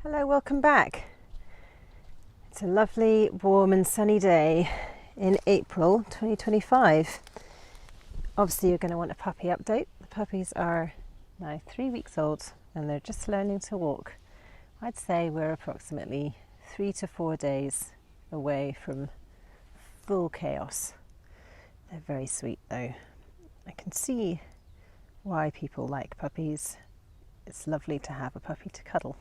Hello, welcome back. It's a lovely, warm, and sunny day in April 2025. Obviously, you're going to want a puppy update. The puppies are now 3 weeks old and they're just learning to walk. I'd say we're approximately 3 to 4 days away from full chaos. They're very sweet though. I can see why people like puppies. It's lovely to have a puppy to cuddle.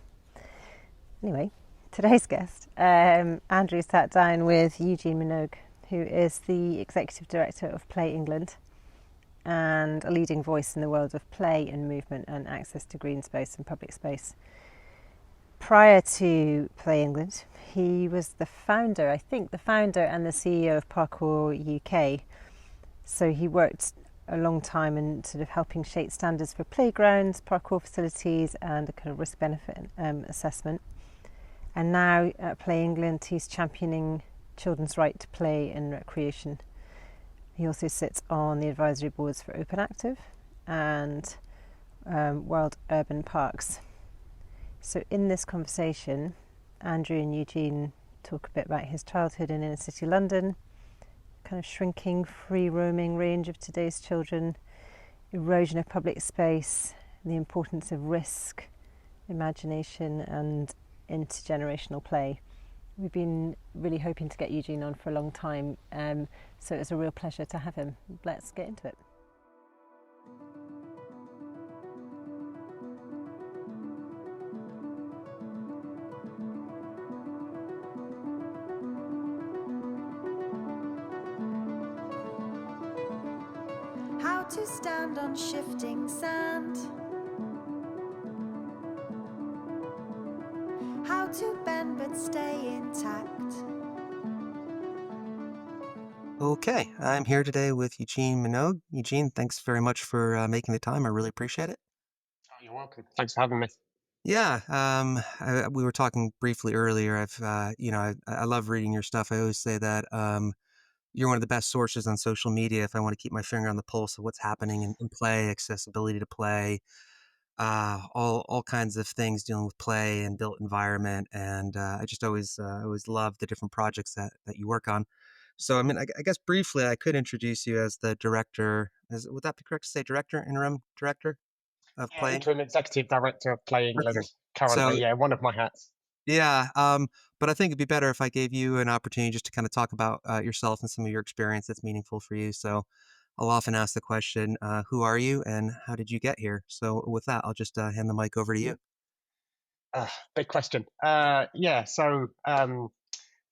Anyway, today's guest, Andrew sat down with Eugene Minogue, who is the Executive Director of Play England and a leading voice in the world of play and movement and access to green space and public space. Prior to Play England, he was the founder and the CEO of Parkour UK. So he worked a long time in sort of helping shape standards for playgrounds, parkour facilities, and a kind of risk-benefit assessment. And now at Play England, he's championing children's right to play and recreation. He also sits on the advisory boards for Open Active and World Urban Parks. So in this conversation, Andrew and Eugene talk a bit about his childhood in inner city London, kind of shrinking, free roaming range of today's children, erosion of public space, the importance of risk, imagination, and intergenerational play. We've been really hoping to get Eugene on for a long time, so it's a real pleasure to have him. Let's get into it. How to stand on shifting sand. How to bend but stay intact. Okay, I'm here today with Eugene Minogue. Eugene, thanks very much for making the time. I really appreciate it. Oh, you're welcome. Thanks for having me. Yeah, we were talking briefly earlier. I love reading your stuff. I always say that you're one of the best sources on social media if I want to keep my finger on the pulse of what's happening in play, accessibility to play, all kinds of things dealing with play and built environment. And I just always love the different projects that you work on. So, I mean, I guess briefly, I could introduce you as the director. Would that be correct to say director, interim director of Yeah, play? interim executive director of Play England Perfect. So, currently. Yeah, one of my hats. yeah, but I think it'd be better if I gave you an opportunity just to kind of talk about yourself and some of your experience that's meaningful for you. So, I'll often ask the question, who are you and how did you get here? So, with that, I'll just hand the mic over to you. Big question.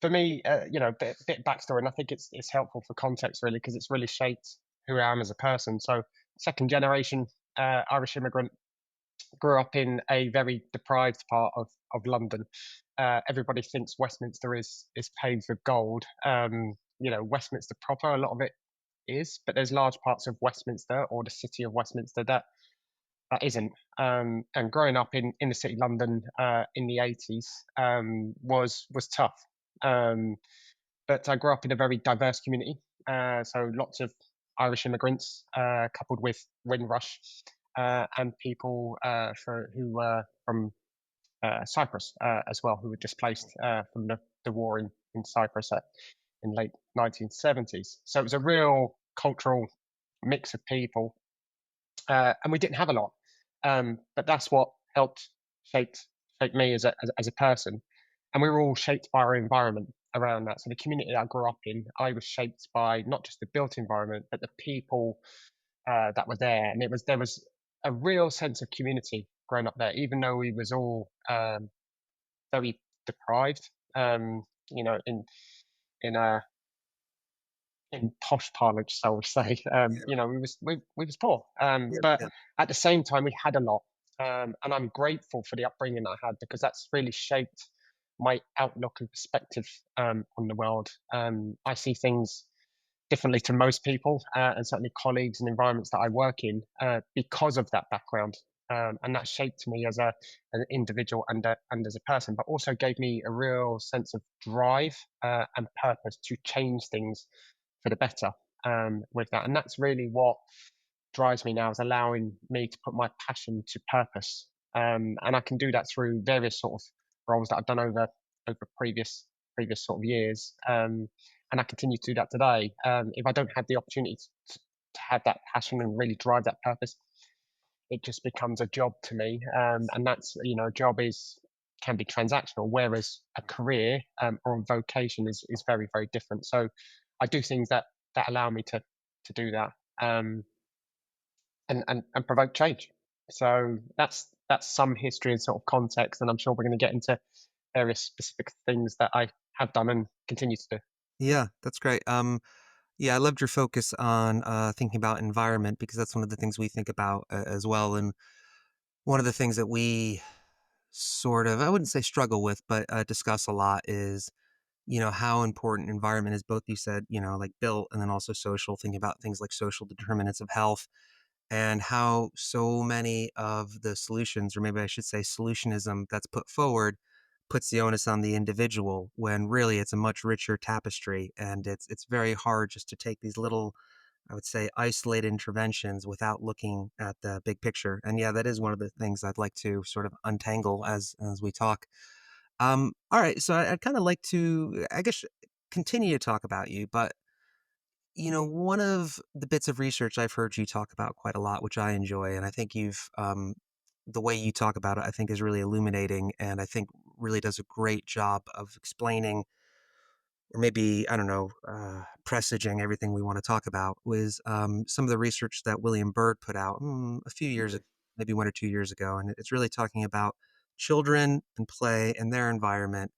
For me, bit backstory, and I think it's helpful for context really because it's really shaped who I am as a person. So, second generation Irish immigrant, grew up in a very deprived part of London. Everybody thinks Westminster is paved with gold. Westminster proper, a lot of it is, but there's large parts of Westminster or the city of Westminster that isn't. And growing up in inner city London in the 80s was tough. Um, but I grew up in a very diverse community, so lots of Irish immigrants coupled with Windrush and people who were from Cyprus as well, who were displaced from the war in Cyprus in late 1970s. So it was a real cultural mix of people, and we didn't have a lot, but that's what helped shape shape me as a person. And we were all shaped by our environment around that. So the community that I grew up in, I was shaped by not just the built environment, but the people that were there, and there was a real sense of community growing up there, even though we was all very deprived. You know, in uh, in posh parlance, I would say. We was poor, Yeah, but yeah, at the same time, we had a lot, and I'm grateful for the upbringing I had because that's really shaped my outlook and perspective on the world. I see things differently to most people, and certainly colleagues and environments that I work in, because of that background. And that shaped me as an individual and as a person, but also gave me a real sense of drive and purpose to change things for the better with that. And that's really what drives me now, is allowing me to put my passion to purpose. And I can do that through various sort of roles that I've done over previous sort of years, and I continue to do that today. If I don't have the opportunity to have that passion and really drive that purpose, it just becomes a job to me, and that's, a job can be transactional, whereas a career or a vocation is very, very different. So I do things that allow me to do that, and provoke change. So that's some history and sort of context, and I'm sure we're going to get into various specific things that I have done and continue to do. Yeah, that's great. Yeah, I loved your focus on thinking about environment, because that's one of the things we think about as well. And one of the things that we sort of, I wouldn't say struggle with, but discuss a lot is, how important environment is, both you said, like built and then also social, thinking about things like social determinants of health, and how so many of the solutions, or maybe I should say solutionism, that's put forward puts the onus on the individual, when really it's a much richer tapestry. And it's very hard just to take these little, I would say, isolated interventions without looking at the big picture. And yeah, that is one of the things I'd like to sort of untangle as we talk. All right, so I'd kind of like to, I guess, continue to talk about you, but one of the bits of research I've heard you talk about quite a lot, which I enjoy, and I think the way you talk about it, I think is really illuminating, and I think really does a great job of explaining, or maybe, I don't know, presaging everything we want to talk about, was some of the research that William Byrd put out a few years ago, maybe 1 or 2 years ago. And it's really talking about children and play and their environment,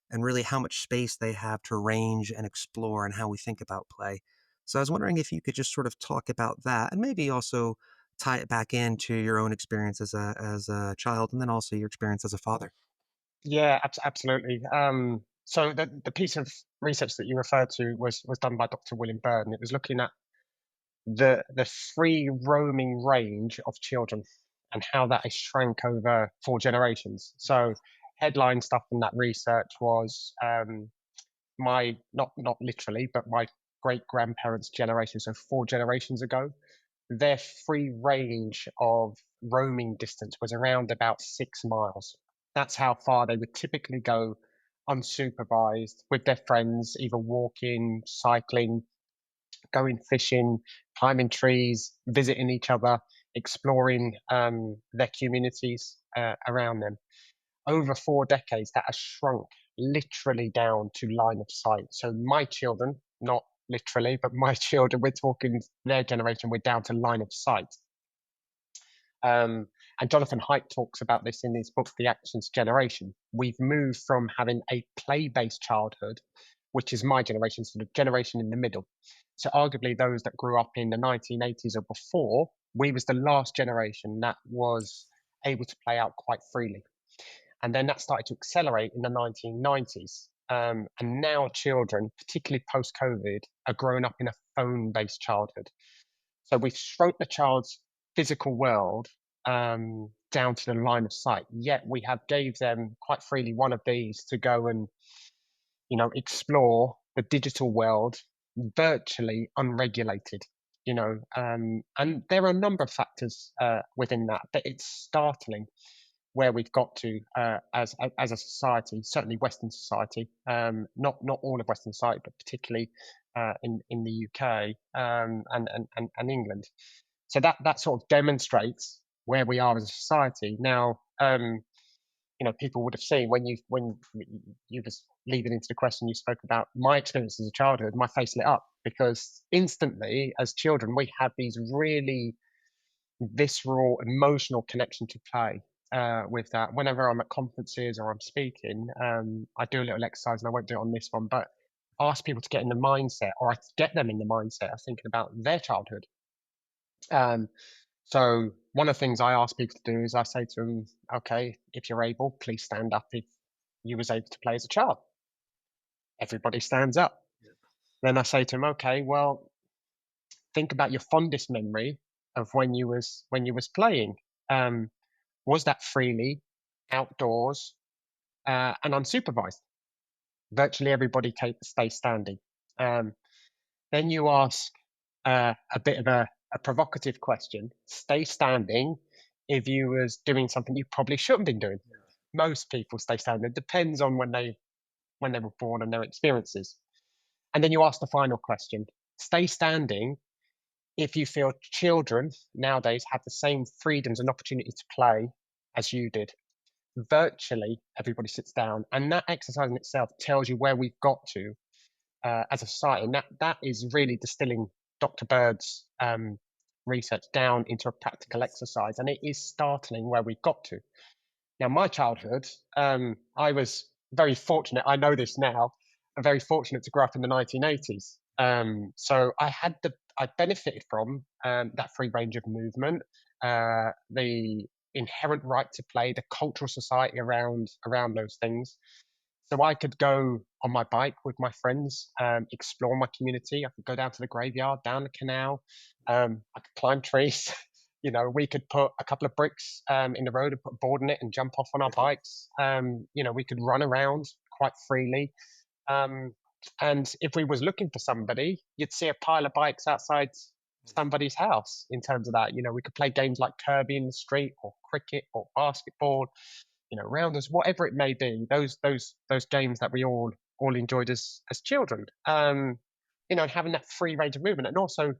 and really how much space they have to range and explore, and how we think about play. So I was wondering if you could just sort of talk about that, and maybe also tie it back into your own experience as a child, and then also your experience as a father. Yeah, absolutely. So the piece of research that you referred to was done by Dr. William Byrd, and it was looking at the free roaming range of children and how that has shrank over 4 generations. So headline stuff in that research was, my not literally, but my great grandparents' generation, so 4 generations ago, their free range of roaming distance was around about 6 miles. That's how far they would typically go unsupervised with their friends, either walking, cycling, going fishing, climbing trees, visiting each other, exploring their communities around them. Over 4 decades, that has shrunk literally down to line of sight. So my children, not literally, but my children, we're talking their generation, we're down to line of sight. And Jonathan Haidt talks about this in his book, The Actions Generation. We've moved from having a play-based childhood, which is my generation, so the generation in the middle. So arguably those that grew up in the 1980s or before, we was the last generation that was able to play out quite freely. And then that started to accelerate in the 1990s. And now children, particularly post-COVID, are growing up in a phone-based childhood. So we've shrunk the child's physical world down to the line of sight. Yet we have gave them quite freely one of these to go and explore the digital world virtually unregulated. And there are a number of factors within that, but it's startling where we've got to as a society, certainly Western society, not all of Western society, but particularly in the UK and England. So that sort of demonstrates where we are as a society now. People would have seen when you was leading into the question, you spoke about my experience as a childhood. My face lit up because instantly, as children, we have these really visceral, emotional connection to play. With that, whenever I'm at conferences or I'm speaking, I do a little exercise, and I won't do it on this one, but ask people to get in the mindset, or I get them in the mindset of thinking about their childhood. So one of the things I ask people to do is I say to them, okay, if you're able, please stand up if you was able to play as a child. Everybody stands up. Then I say to them, okay, well, think about your fondest memory of when you was playing. Was that freely, outdoors, and unsupervised? Virtually everybody stays standing. Then you ask a bit of a provocative question. Stay standing if you was doing something you probably shouldn't have been doing. most people stay standing. It depends on when they were born and their experiences. And then you ask the final question: stay standing if you feel children nowadays have the same freedoms and opportunity to play as you did. Virtually everybody sits down, and that exercise in itself tells you where we've got to as a society. And that is really distilling Dr. Bird's research down into a practical exercise, and it is startling where we've got to. Now, my childhood, I was very fortunate. I know this now. I'm very fortunate to grow up in the 1980s. So I benefited from that free range of movement, the inherent right to play, the cultural society around those things. So I could go on my bike with my friends, explore my community. I could go down to the graveyard, down the canal. I could climb trees. We could put a couple of bricks in the road and put a board in it and jump off on our bikes. We could run around quite freely. And if we was looking for somebody, you'd see a pile of bikes outside somebody's house. In terms of that, we could play games like Kirby in the street, or cricket, or basketball, rounders, whatever it may be. Those games that we all enjoyed as children. And having that free range of movement, and also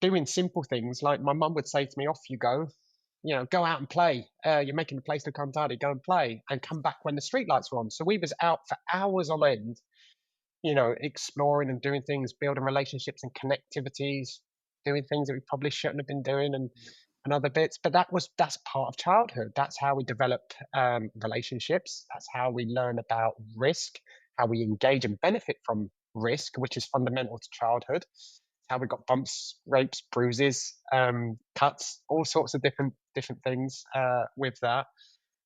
doing simple things like my mum would say to me, "Off you go." Go out and play. You're making the place look untidy. Go and play, and come back when the street lights were on. So we was out for hours on end, exploring and doing things, building relationships and connectivities, doing things that we probably shouldn't have been doing, and other bits. But that's part of childhood. That's how we develop relationships. That's how we learn about risk, how we engage and benefit from risk, which is fundamental to childhood. How we got bumps, rapes, bruises, cuts, all sorts of different things with that.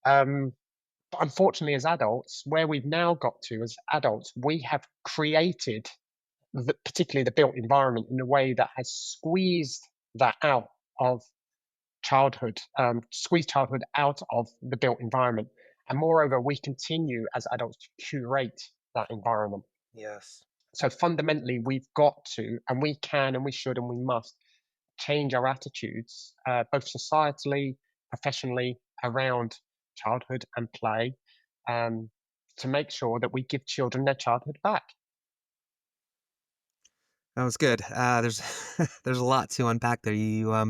But unfortunately, as adults, where we've now got to as adults, we have created particularly the built environment in a way that has squeezed that out of childhood, squeezed childhood out of the built environment. And moreover, we continue as adults to curate that environment. Yes. So fundamentally, we've got to, and we can, and we should, and we must change our attitudes, both societally, professionally, around childhood and play, to make sure that we give children their childhood back. That was good. There's there's a lot to unpack there. You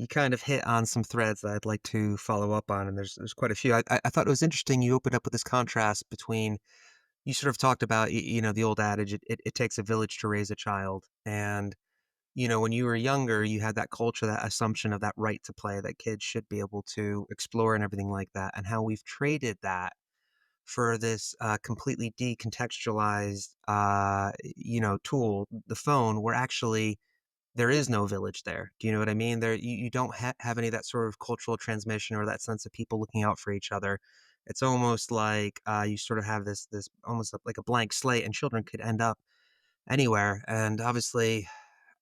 kind of hit on some threads that I'd like to follow up on, and there's quite a few. I thought it was interesting you opened up with this contrast between, you sort of talked about, the old adage, it takes a village to raise a child. And, when you were younger, you had that culture, that assumption of that right to play, that kids should be able to explore and everything like that, and how we've traded that for this completely decontextualized, tool, the phone, where actually there is no village there. Do you know what I mean? You don't have any of that sort of cultural transmission or that sense of people looking out for each other. It's almost like you sort of have this almost like a blank slate, and children could end up anywhere. And obviously,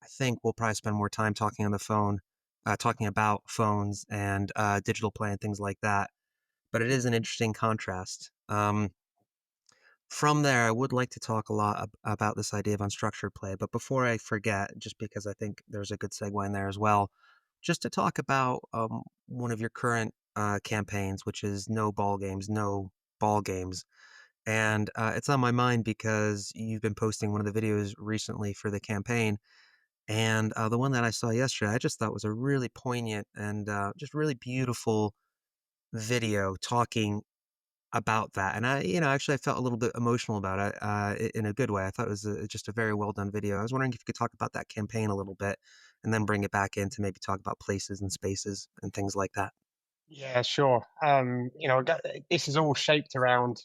I think we'll probably spend more time talking on the phone, talking about phones and digital play and things like that. But it is an interesting contrast. From there, I would like to talk a lot about this idea of unstructured play. But before I forget, just because I think there's a good segue in there as well, just to talk about one of your current campaigns, which is No Ball Games, No Ball Games. And it's on my mind because you've been posting one of the videos recently for the campaign. And the one that I saw yesterday, I just thought was a really poignant and just really beautiful video talking about that. And actually I felt a little bit emotional about it in a good way. I thought it was just a very well done video. I was wondering if you could talk about that campaign a little bit and then bring it back in to maybe talk about places and spaces and things like that. Yeah, sure. This is all shaped around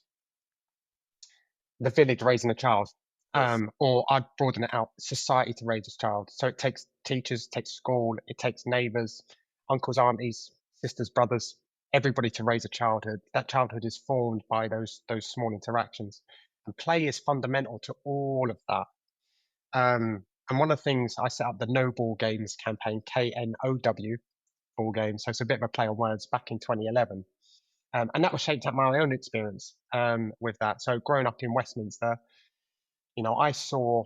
the village raising a child, Yes. or I'd broaden it out, society to raise a child. So it takes teachers, it takes school, it takes neighbours, uncles, aunties, sisters, brothers, everybody to raise a childhood. That childhood is formed by those small interactions, and play is fundamental to all of that. And one of the things I set up the No Ball Games campaign, KNOW Ball Games. So it's a bit of a play on words back in 2011. And that was shaped up my own experience with that. So growing up in Westminster, I saw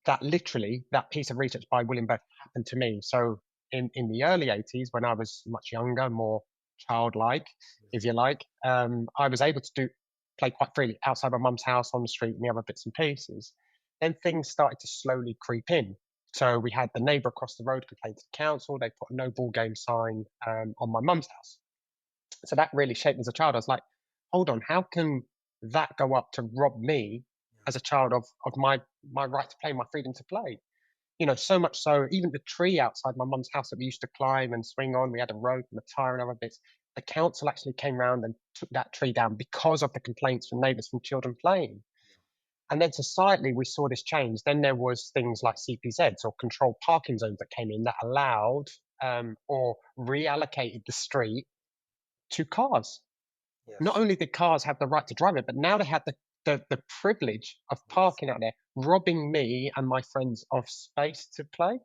that literally that piece of research by William Beth happened to me. So in the early 80s, when I was much younger, more childlike, if you like, I was able to play quite freely outside my mum's house, on the street, and the other bits and pieces. Then things started to slowly creep in. So we had the neighbour across the road complain to the council. They put a no ball game sign on my mum's house. So that really shaped me as a child. I was like, hold on, how can that go up to rob me as a child of my right to play, my freedom to play? So much so, even the tree outside my mum's house that we used to climb and swing on, we had a rope and a tire and other bits. The council actually came round and took that tree down because of the complaints from neighbours from children playing. And then societally, we saw this change. Then there was things like CPZs or controlled parking zones that came in that allowed or reallocated the street to cars. Not Yes. only did cars have the right to drive it, but now they had the privilege of parking out there, robbing me and my friends of space to play.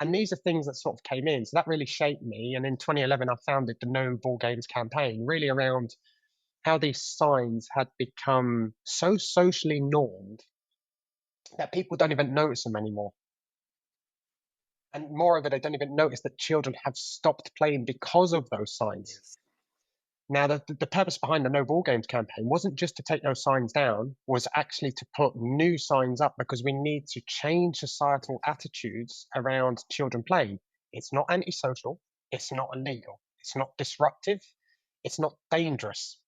And these are things that sort of came in. So that really shaped me. And in 2011, I founded the No Ball Games campaign, really around how these signs had become so socially normed that people don't even notice them anymore. And moreover, they don't even notice that children have stopped playing because of those signs. Yes. Now, the purpose behind the No Ball Games campaign wasn't just to take those signs down, was actually to put new signs up because we need to change societal attitudes around children playing. It's not antisocial, it's not illegal, it's not disruptive, it's not dangerous.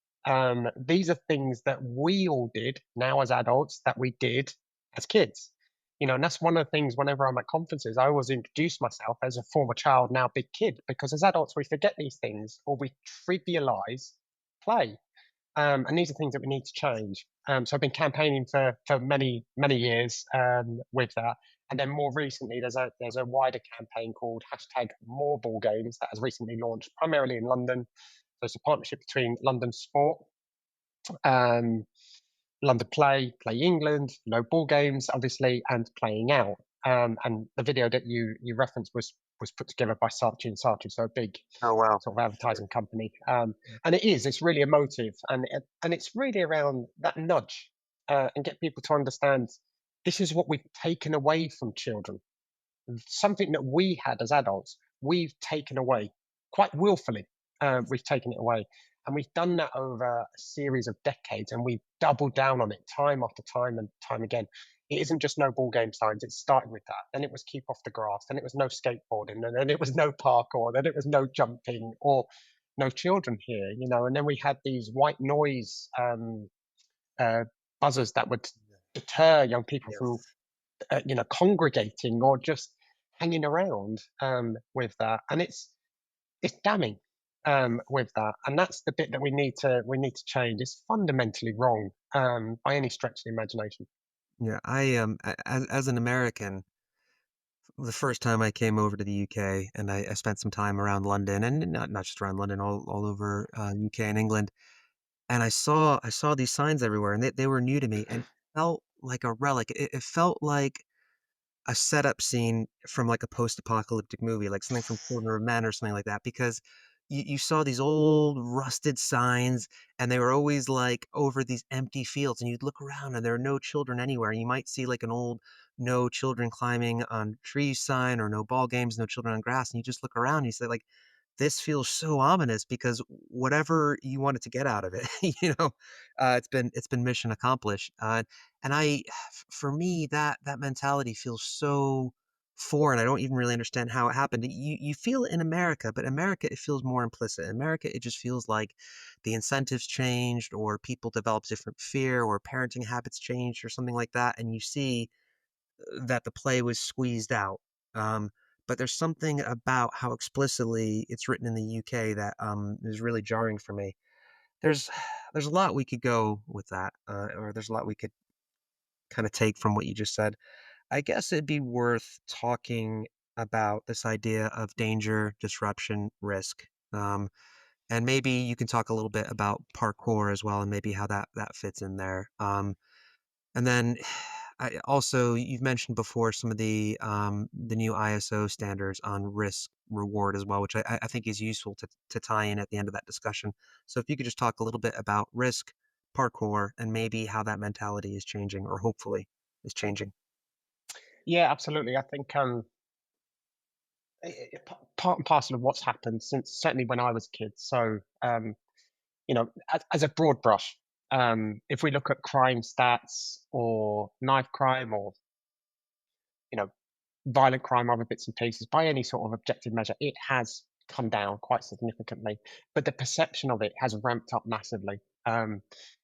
These are things that we all did now as adults that we did as kids. And that's one of the things whenever I'm at conferences, I always introduce myself as a former child, now big kid, because as adults, we forget these things or we trivialize play. And these are things that we need to change. So I've been campaigning for many, many years with that. And then more recently, there's a wider campaign called hashtag More Ball Games that has recently launched primarily in London. So it's a partnership between London Sport, um, London Play England, No Ball Games, obviously, and Playing Out. And the video that you referenced was put together by Saatchi and Saatchi, so a big Oh wow. sort of advertising company. And it's really emotive, and it's really around that nudge and get people to understand this is what we've taken away from children, something that we had as adults, we've taken away quite willfully. We've taken it away. And we've done that over a series of decades and we've doubled down on it time after time and time again. It isn't just no ball game signs. It started with that. Then it was keep off the grass. Then it was no skateboarding. And then it was no parkour. Then it was no jumping or no children here, And then we had these white noise uh, buzzers that would deter young people from, Yes. congregating or just hanging around with that, and it's damning with that, and that's the bit that we need to change. It's fundamentally wrong by any stretch of the imagination. Yeah. As an American, the first time I came over to the UK and I spent some time around London and not just around London, all over UK and England. And I saw these signs everywhere and they were new to me and it felt like a relic. It felt like a setup scene from like a post-apocalyptic movie, like something from Children of Men or something like that, because you saw these old rusted signs and they were always like over these empty fields and you'd look around and there are no children anywhere. You might see like an old no children climbing on trees sign or no ball games, no children on grass, and you just look around and you say like, this feels so ominous because whatever you wanted to get out of it, it's been mission accomplished. And for me, that mentality feels so foreign. I don't even really understand how it happened. You feel it in America, but America, it feels more implicit. In America, it just feels like the incentives changed, or people develop different fear, or parenting habits changed, or something like that. And you see that the play was squeezed out. Um, but there's something about how explicitly it's written in the UK that is really jarring for me. There's there's a lot we could go with that, or there's a lot we could kind of take from what you just said. I guess it'd be worth talking about this idea of danger, disruption, risk. And maybe you can talk a little bit about parkour as well, and maybe how that fits in there. And then you've mentioned before some of the new ISO standards on risk reward as well, which I think is useful to tie in at the end of that discussion. So if you could just talk a little bit about risk, parkour, and maybe how that mentality is changing, or hopefully is changing. Yeah, absolutely. I think part and parcel of what's happened since certainly when I was a kid. So, as a broad brush, if we look at crime stats or knife crime or you know violent crime, other bits and pieces, by any sort of objective measure, it has come down quite significantly. But the perception of it has ramped up massively. Um,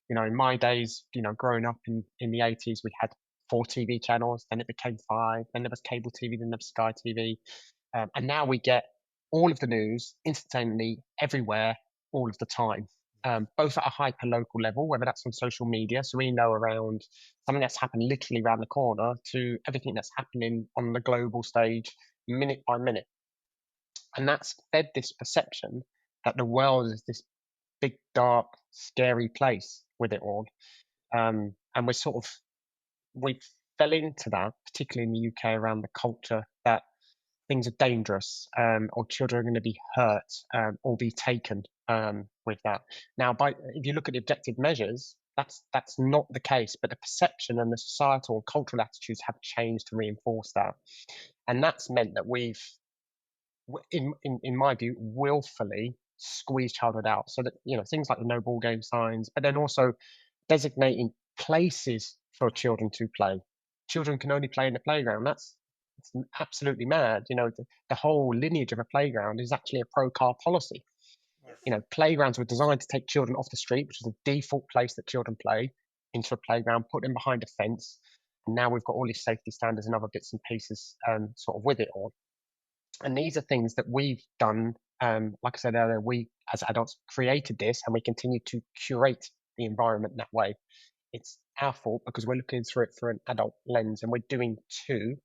in my days, growing up in the 80s, we had 4 TV channels, then it became five, then there was cable TV, then there was Sky TV. And now we get all of the news instantaneously, everywhere, all of the time, both at a hyper local level, whether that's on social media, so we know around something that's happened literally around the corner, to everything that's happening on the global stage, minute by minute. And that's fed this perception that the world is this big, dark, scary place with it all. And we fell into that, particularly in the UK, around the culture that things are dangerous, or children are going to be hurt, or be taken, with that. Now, if you look at the objective measures, that's not the case, but the perception and the societal and cultural attitudes have changed to reinforce that, and that's meant that we've, in my view, willfully squeezed childhood out. So that things like the no ball game signs, but then also designating places for children to play. Children can only play in the playground. It's absolutely mad. The whole lineage of a playground is actually a pro-car policy. Playgrounds were designed to take children off the street, which is the default place that children play, into a playground, put them behind a fence. And now we've got all these safety standards and other bits and pieces, sort of with it all. And these are things that we've done. Like I said earlier, we as adults created this, and we continue to curate the environment that way. It's our fault because we're looking through it through an adult lens, and we're doing two,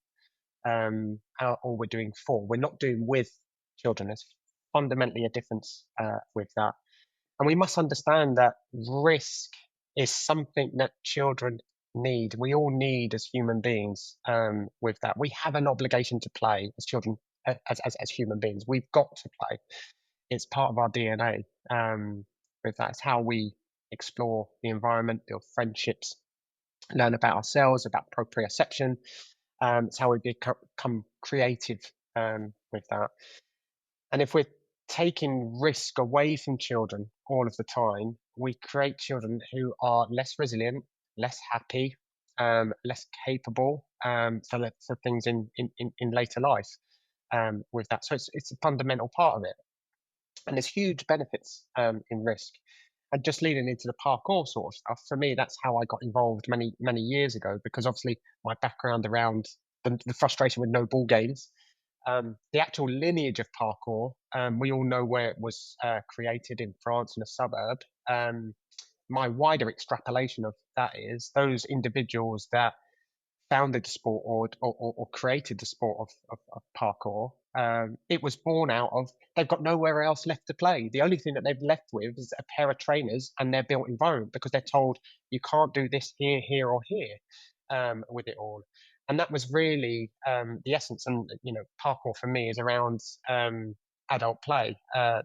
or we're doing four. We're not doing with children. There's fundamentally a difference, with that. And we must understand that risk is something that children need. We all need as human beings, with that. We have an obligation to play as children, as human beings. We've got to play. It's part of our DNA. With that, it's how we explore the environment, build friendships, learn about ourselves, about proprioception. It's how we become creative, with that. And if we're taking risk away from children all of the time, we create children who are less resilient, less happy, less capable, for things in later life, with that. So it's a fundamental part of it. And there's huge benefits, in risk. And just leading into the parkour sort of stuff, for me, that's how I got involved many years ago, because obviously my background around the frustration with no ball games, the actual lineage of parkour, we all know where it was, created in France in a suburb. My wider extrapolation of that is those individuals that founded the sport, or created the sport of parkour, it was born out of, they've got nowhere else left to play. The only thing that they've left with is a pair of trainers and their built environment, because they're told you can't do this here, here, or here, with it all. And that was really, the essence. And parkour for me is around, adult play,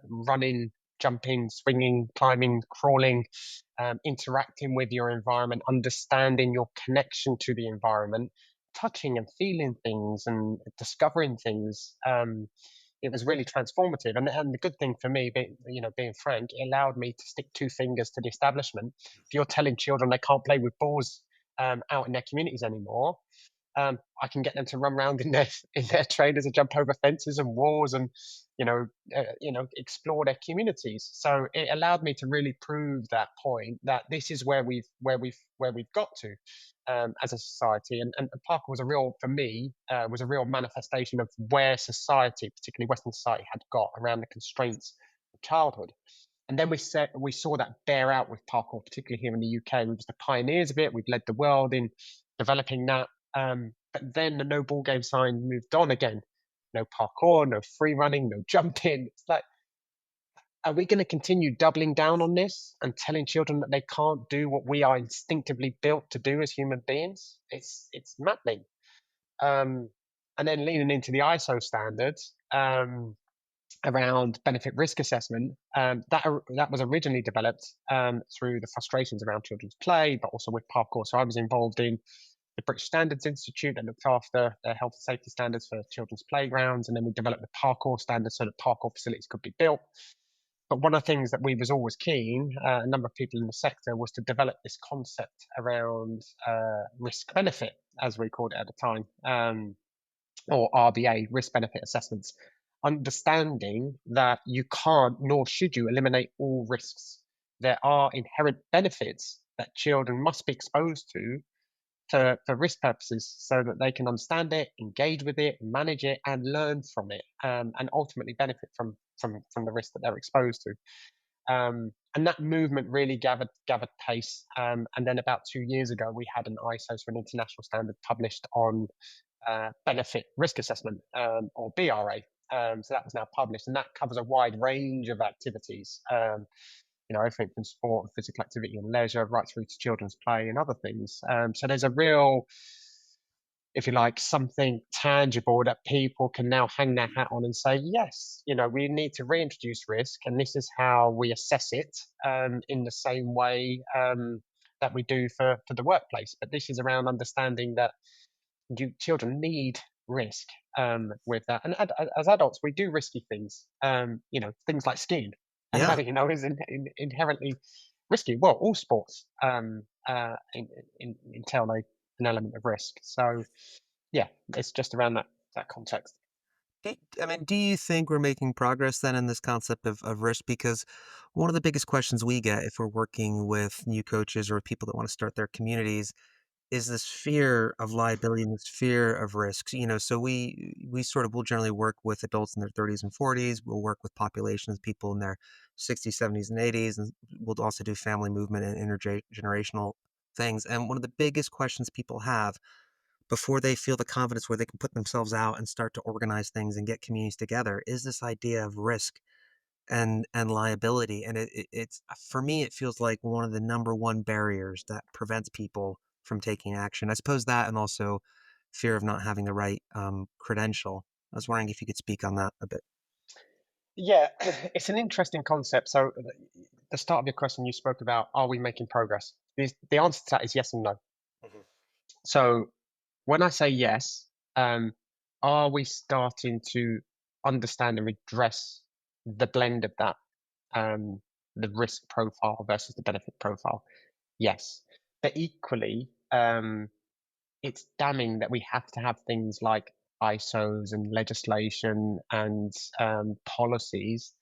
running, jumping, swinging, climbing, crawling, interacting with your environment, understanding your connection to the environment, touching and feeling things and discovering things. It was really transformative. And the good thing for me, being frank, it allowed me to stick two fingers to the establishment. If you're telling children they can't play with balls, out in their communities anymore, I can get them to run around in their trainers and jump over fences and walls, and explore their communities. So it allowed me to really prove that point, that this is where we've got to, as a society. And parkour was for me, was a real manifestation of where society, particularly Western society, had got around the constraints of childhood. And then we saw that bear out with parkour, particularly here in the UK. We was the pioneers of it. We've led the world in developing that. But then the no ball game sign moved on again. No parkour, no free running, no jumping. It's like, are we going to continue doubling down on this and telling children that they can't do what we are instinctively built to do as human beings? It's maddening. And then leaning into the ISO standards, around benefit risk assessment, that was originally developed, through the frustrations around children's play, but also with parkour. So I was involved in the British Standards Institute that looked after the health and safety standards for children's playgrounds, and then we developed the Parkour standards so that Parkour facilities could be built. But one of the things that we was always keen, a number of people in the sector, was to develop this concept around risk benefit, as we called it at the time, or RBA, risk benefit assessments, understanding that you can't nor should you eliminate all risks. There are inherent benefits that children must be exposed to for risk purposes so that they can understand it, engage with it, manage it, and learn from it, and ultimately benefit from the risk that they're exposed to. And that movement really gathered pace. And then about 2 years ago, we had an ISO, so an international standard, published on benefit risk assessment, or BRA. So that was now published, and that covers a wide range of activities. Everything from sport and physical activity and leisure, right through to children's play and other things. So there's a real, if you like, something tangible that people can now hang their hat on and say, yes, we need to reintroduce risk, and this is how we assess it, in the same way that we do for the workplace. But this is around understanding that children need risk with that. And as adults, we do risky things, things like skiing, Yeah. is inherently risky. Well, all sports entail an element of risk. So, yeah, it's just around that context. Do you think we're making progress then in this concept of risk? Because one of the biggest questions we get if we're working with new coaches or people that want to start their communities is this fear of liability and this fear of risks. So we sort of will generally work with adults in their 30s and 40s. We'll work with populations, people in their 60s, 70s, and 80s, and we'll also do family movement and intergenerational things. And one of the biggest questions people have before they feel the confidence where they can put themselves out and start to organize things and get communities together is this idea of risk and liability. And it's for me, it feels like one of the number one barriers that prevents people from taking action. I suppose that, and also fear of not having the right credential. I was wondering if you could speak on that a bit. Yeah, it's an interesting concept. So, the start of your question, you spoke about, are we making progress? The answer to that is yes and no. Mhm. So, when I say yes, are we starting to understand and redress the blend of that, the risk profile versus the benefit profile? Yes. But equally, it's damning that we have to have things like ISOs and legislation and policies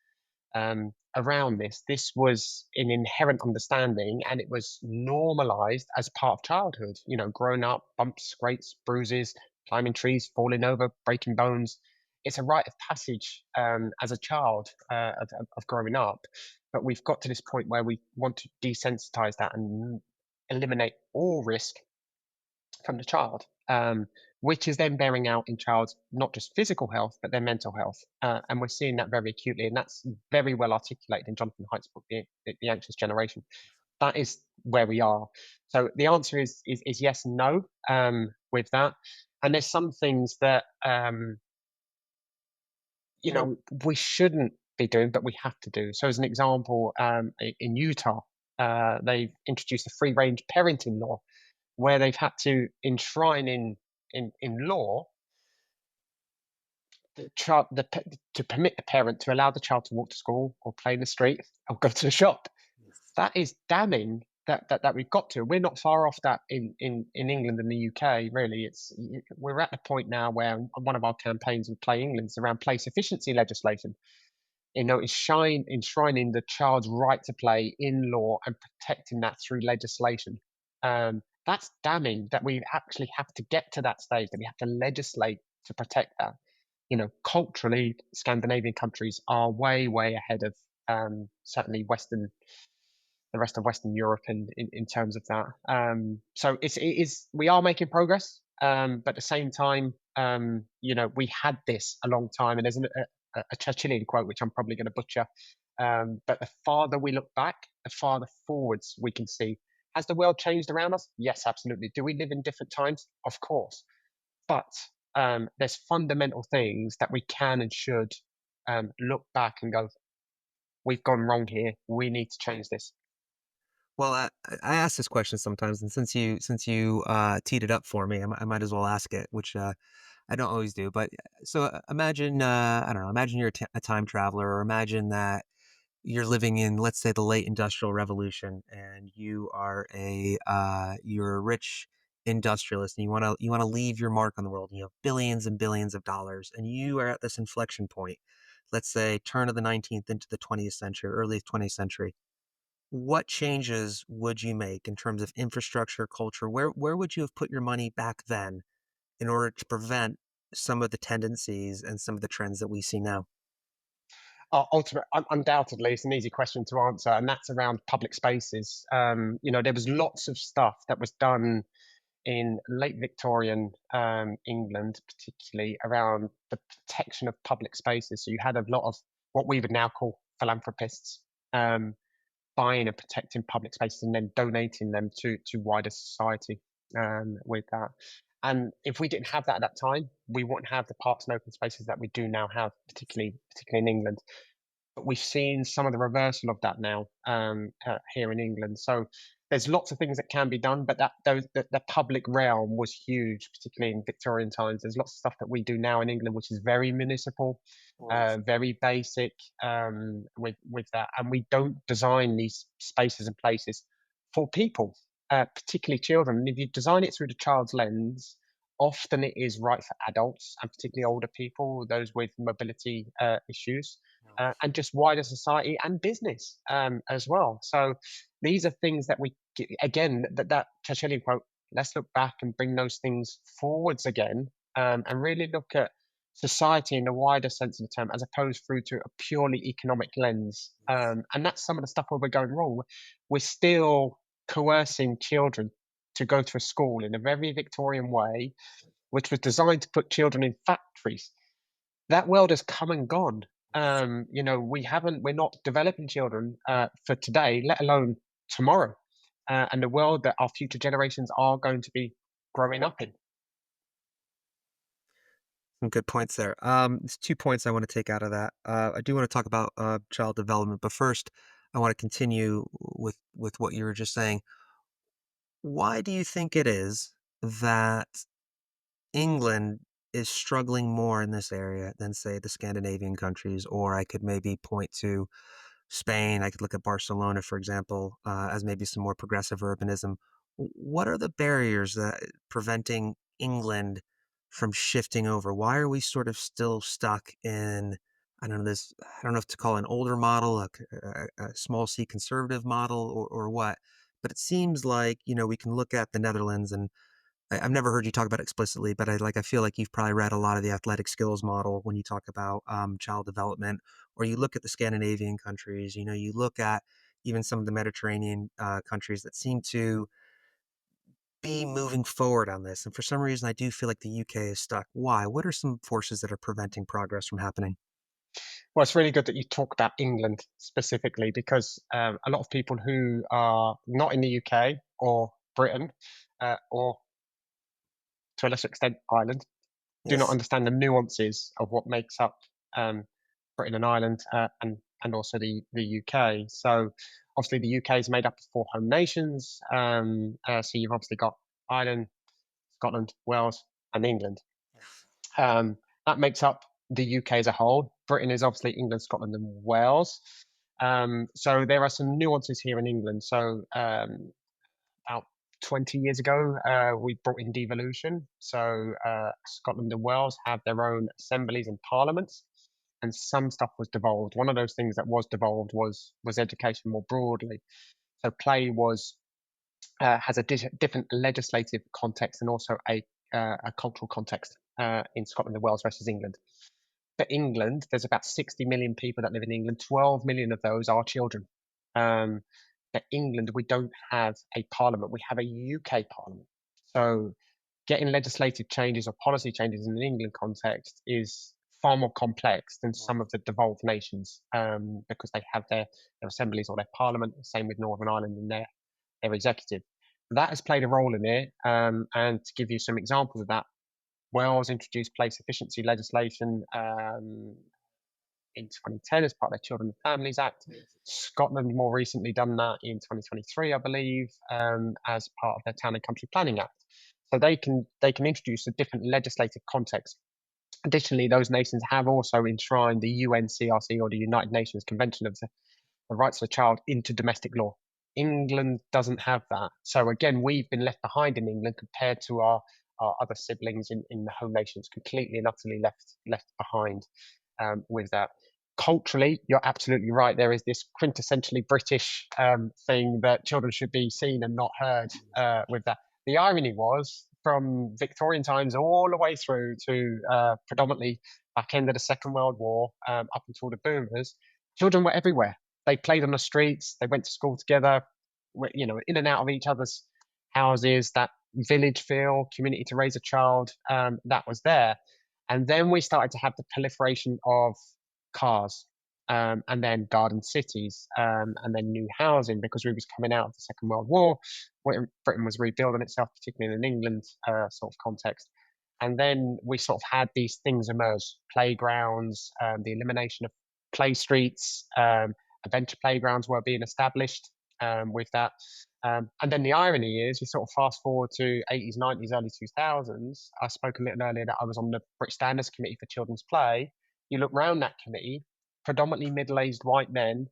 around this. This was an inherent understanding, and it was normalized as part of childhood. Growing up, bumps, scrapes, bruises, climbing trees, falling over, breaking bones. It's a rite of passage as a child of growing up. But we've got to this point where we want to desensitize that and eliminate all risk from the child, which is then bearing out in child's not just physical health, but their mental health. And we're seeing that very acutely. And that's very well articulated in Jonathan Haidt's book, The Anxious Generation. That is where we are. So the answer is yes and no with that. And there's some things that, we shouldn't be doing, but we have to do. So as an example, in Utah, they've introduced a free range parenting law, where they've had to enshrine in law the child to permit the parent to allow the child to walk to school or play in the street or go to the shop. That is damning that we've got to. We're not far off that in England and the UK. Really, we're at the point now where one of our campaigns with Play England is around play sufficiency legislation. Enshrining the child's right to play in law and protecting that through legislation. That's damning that we actually have to get to that stage, that we have to legislate to protect that. Culturally, Scandinavian countries are way, way ahead of certainly the rest of Western Europe in terms of that. So we are making progress, but at the same time, we had this a long time, and there's a Churchillian quote, which I'm probably going to butcher. But the farther we look back, the farther forwards we can see. Has the world changed around us? Yes, absolutely. Do we live in different times? Of course. But there's fundamental things that we can and should look back and go, we've gone wrong here. We need to change this. Well, I ask this question sometimes, and since you teed it up for me, I might as well ask it, which I don't always do. But so imagine, I don't know, imagine you're a time traveler, or imagine that you're living in, let's say, the late industrial revolution, and you're a rich industrialist, and you want to leave your mark on the world. You have billions and billions of dollars, and you are at this inflection point. Let's say turn of the 19th into the 20th century, early 20th century. What changes would you make in terms of infrastructure, culture? Where would you have put your money back then in order to prevent some of the tendencies and some of the trends that we see now? Undoubtedly, it's an easy question to answer, and that's around public spaces. There was lots of stuff that was done in late Victorian England, particularly around the protection of public spaces. So you had a lot of what we would now call philanthropists um, buying and protecting public spaces and then donating them to wider society with that. And if we didn't have that at that time, we wouldn't have the parks and open spaces that we do now have, particularly in England. But we've seen some of the reversal of that now here in England. So there's lots of things that can be done, but the public realm was huge, particularly in Victorian times. There's lots of stuff that we do now in England, which is very municipal, Yes. very basic with that, and we don't design these spaces and places for people, particularly children. And if you design it through the child's lens, often it is right for adults and particularly older people, those with mobility issues and just wider society and business as well. So these are things that again, that Churchillian quote, let's look back and bring those things forwards again and really look at society in a wider sense of the term as opposed through to a purely economic lens. And that's some of the stuff where we're going wrong. We're still coercing children to go to a school in a very Victorian way, which was designed to put children in factories. That world has come and gone. We're not developing children for today, let alone tomorrow, and the world that our future generations are going to be growing up in. Some good points there. There's 2 points I want to take out of that. I do want to talk about child development, but first, I want to continue with what you were just saying. Why do you think it is that England is struggling more in this area than, say, the Scandinavian countries? Or I could maybe point to Spain. I could look at Barcelona, for example, as maybe some more progressive urbanism. What are the barriers that preventing England from shifting over? Why are we sort of still stuck in, I don't know, this, I don't know if to call it an older model, a small c conservative model, or what, but it seems like, we can look at the Netherlands, and I've never heard you talk about it explicitly, but I feel like you've probably read a lot of the athletic skills model when you talk about child development, or you look at the Scandinavian countries. You look at even some of the Mediterranean countries that seem to be moving forward on this. And for some reason, I do feel like the UK is stuck. Why? What are some forces that are preventing progress from happening? Well, it's really good that you talk about England specifically because a lot of people who are not in the UK or Britain or to a lesser extent Ireland do not Yes. understand the nuances of what makes up um, Britain and Ireland and also the UK. So obviously the UK is made up of four home nations. So you've obviously got Ireland, Scotland, Wales, and England. Um, that makes up the UK as a whole. Britain is obviously England, Scotland, and Wales. So there are some nuances here in England. So about 20 years ago, we brought in devolution. So Scotland and Wales have their own assemblies and parliaments, and some stuff was devolved. One of those things that was devolved was education more broadly. So play was has a different legislative context and also a cultural context in Scotland and Wales versus England. For England, there's about 60 million people that live in England. 12 million of those are children. Um, for England, we don't have a parliament. We have a UK parliament. So getting legislative changes or policy changes in an England context is far more complex than some of the devolved nations because they have their assemblies or their parliament. Same with Northern Ireland and their executive. That has played a role in it. And to give you some examples of that, Wales introduced place efficiency legislation in 2010 as part of their Children and Families Act. Scotland more recently done that in 2023, I believe, as part of their Town and Country Planning Act. So they can introduce a different legislative context. Additionally, those nations have also enshrined the UNCRC, or the United Nations Convention of the Rights of the Child, into domestic law. England doesn't have that. So again, we've been left behind in England compared to our other siblings in the home nations, completely and utterly left behind with that. Culturally, you're absolutely right. There is this quintessentially British thing that children should be seen and not heard with that. The irony was, from Victorian times all the way through to predominantly back end of the Second World War, up until the boomers, children were everywhere. They played on the streets. They went to school together, in and out of each other's houses. That village feel, community to raise a child, that was there. And then we started to have the proliferation of cars, and then garden cities, and then new housing, because we was coming out of the Second World War. Britain was rebuilding itself, particularly in an England sort of context. And then we sort of had these things emerge: playgrounds, the elimination of play streets, adventure playgrounds were being established with that. And then the irony is, you sort of fast forward to 80s, 90s, early 2000s. I spoke a little earlier that I was on the British Standards Committee for Children's Play. You look around that committee, predominantly middle-aged white men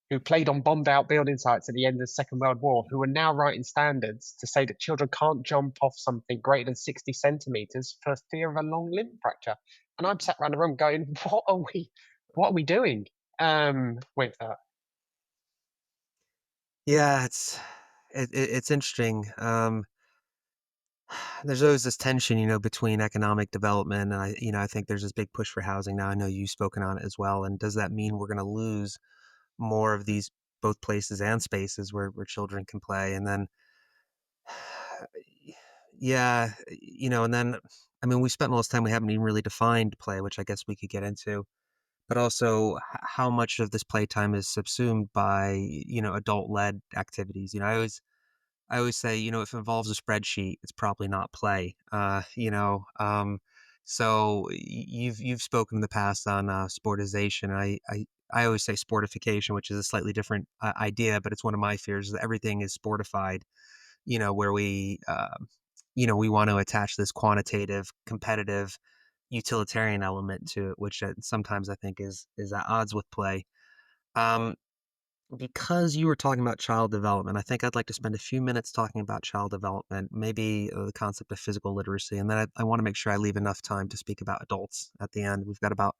who played on bombed-out building sites at the end of the Second World War, who are now writing standards to say that children can't jump off something greater than 60 centimetres for fear of a long limb fracture. And I'm sat around the room going, what are we doing with that? Yeah, it's interesting. There's always this tension, between economic development, and I think there's this big push for housing now. I know you've spoken on it as well. And does that mean we're going to lose more of these both places and spaces where children can play? And then, yeah, and then, I mean, we spent most of the time, we haven't even really defined play, which I guess we could get into. But also, how much of this playtime is subsumed by, adult-led activities? I always say, if it involves a spreadsheet, it's probably not play. So you've spoken in the past on sportization. I always say sportification, which is a slightly different idea, but it's one of my fears, is that everything is sportified. Where we we want to attach this quantitative, competitive, utilitarian element to it, which sometimes I think is at odds with play. Because you were talking about child development, I think I'd like to spend a few minutes talking about child development, maybe the concept of physical literacy, and then I want to make sure I leave enough time to speak about adults at the end. We've got about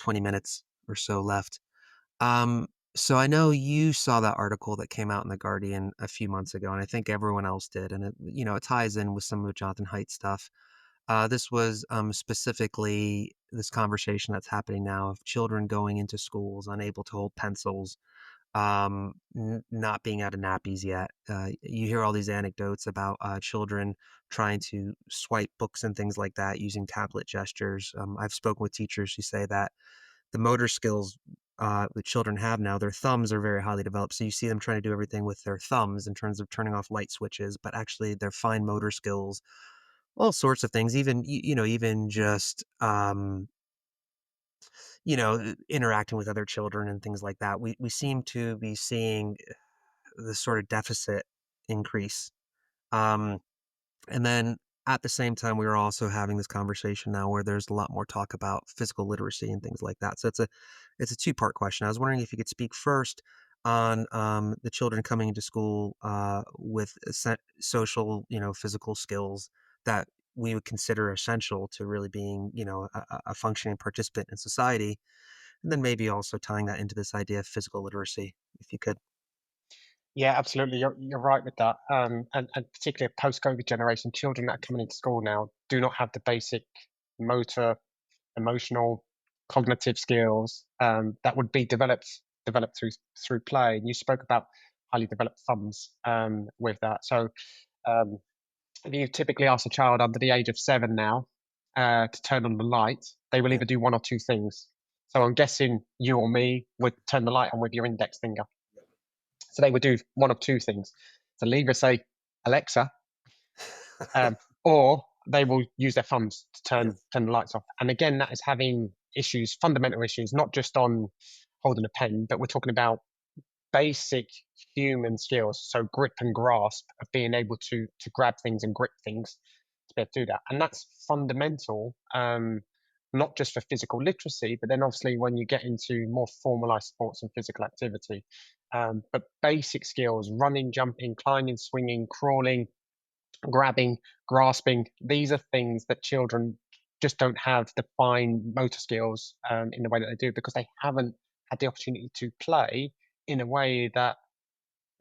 20 minutes or so left. So I know you saw that article that came out in The Guardian a few months ago, and I think everyone else did, and it ties in with some of Jonathan Haidt's stuff. This was specifically this conversation that's happening now of children going into schools unable to hold pencils, not being out of nappies yet. You hear all these anecdotes about children trying to swipe books and things like that using tablet gestures. I've spoken with teachers who say that the motor skills the children have now, their thumbs are very highly developed. So you see them trying to do everything with their thumbs in terms of turning off light switches, but actually their fine motor skills, all sorts of things, even just interacting with other children and things like that. We seem to be seeing this sort of deficit increase. And then at the same time, we are also having this conversation now where there's a lot more talk about physical literacy and things like that. So it's a two-part question. I was wondering if you could speak first on the children coming into school with social, physical skills that we would consider essential to really being, a functioning participant in society. And then maybe also tying that into this idea of physical literacy, if you could. Yeah, absolutely. You're right with that. And particularly a post-COVID generation, children that are coming into school now do not have the basic motor, emotional, cognitive skills that would be developed through play. And you spoke about highly developed thumbs with that. So if you typically ask a child under the age of 7 now to turn on the light, they will either do one or two things. So I'm guessing you or me would turn the light on with your index finger. So they would do one of two things. So either say, Alexa, or they will use their thumbs to turn the lights off. And again, that is having issues, fundamental issues, not just on holding a pen, but we're talking about basic human skills. So grip and grasp of being able to grab things and grip things to be able to do that. And that's fundamental, not just for physical literacy, but then obviously when you get into more formalized sports and physical activity. But basic skills, running, jumping, climbing, swinging, crawling, grabbing, grasping, these are things that children just don't have the fine motor skills in the way that they do, because they haven't had the opportunity to play in a way that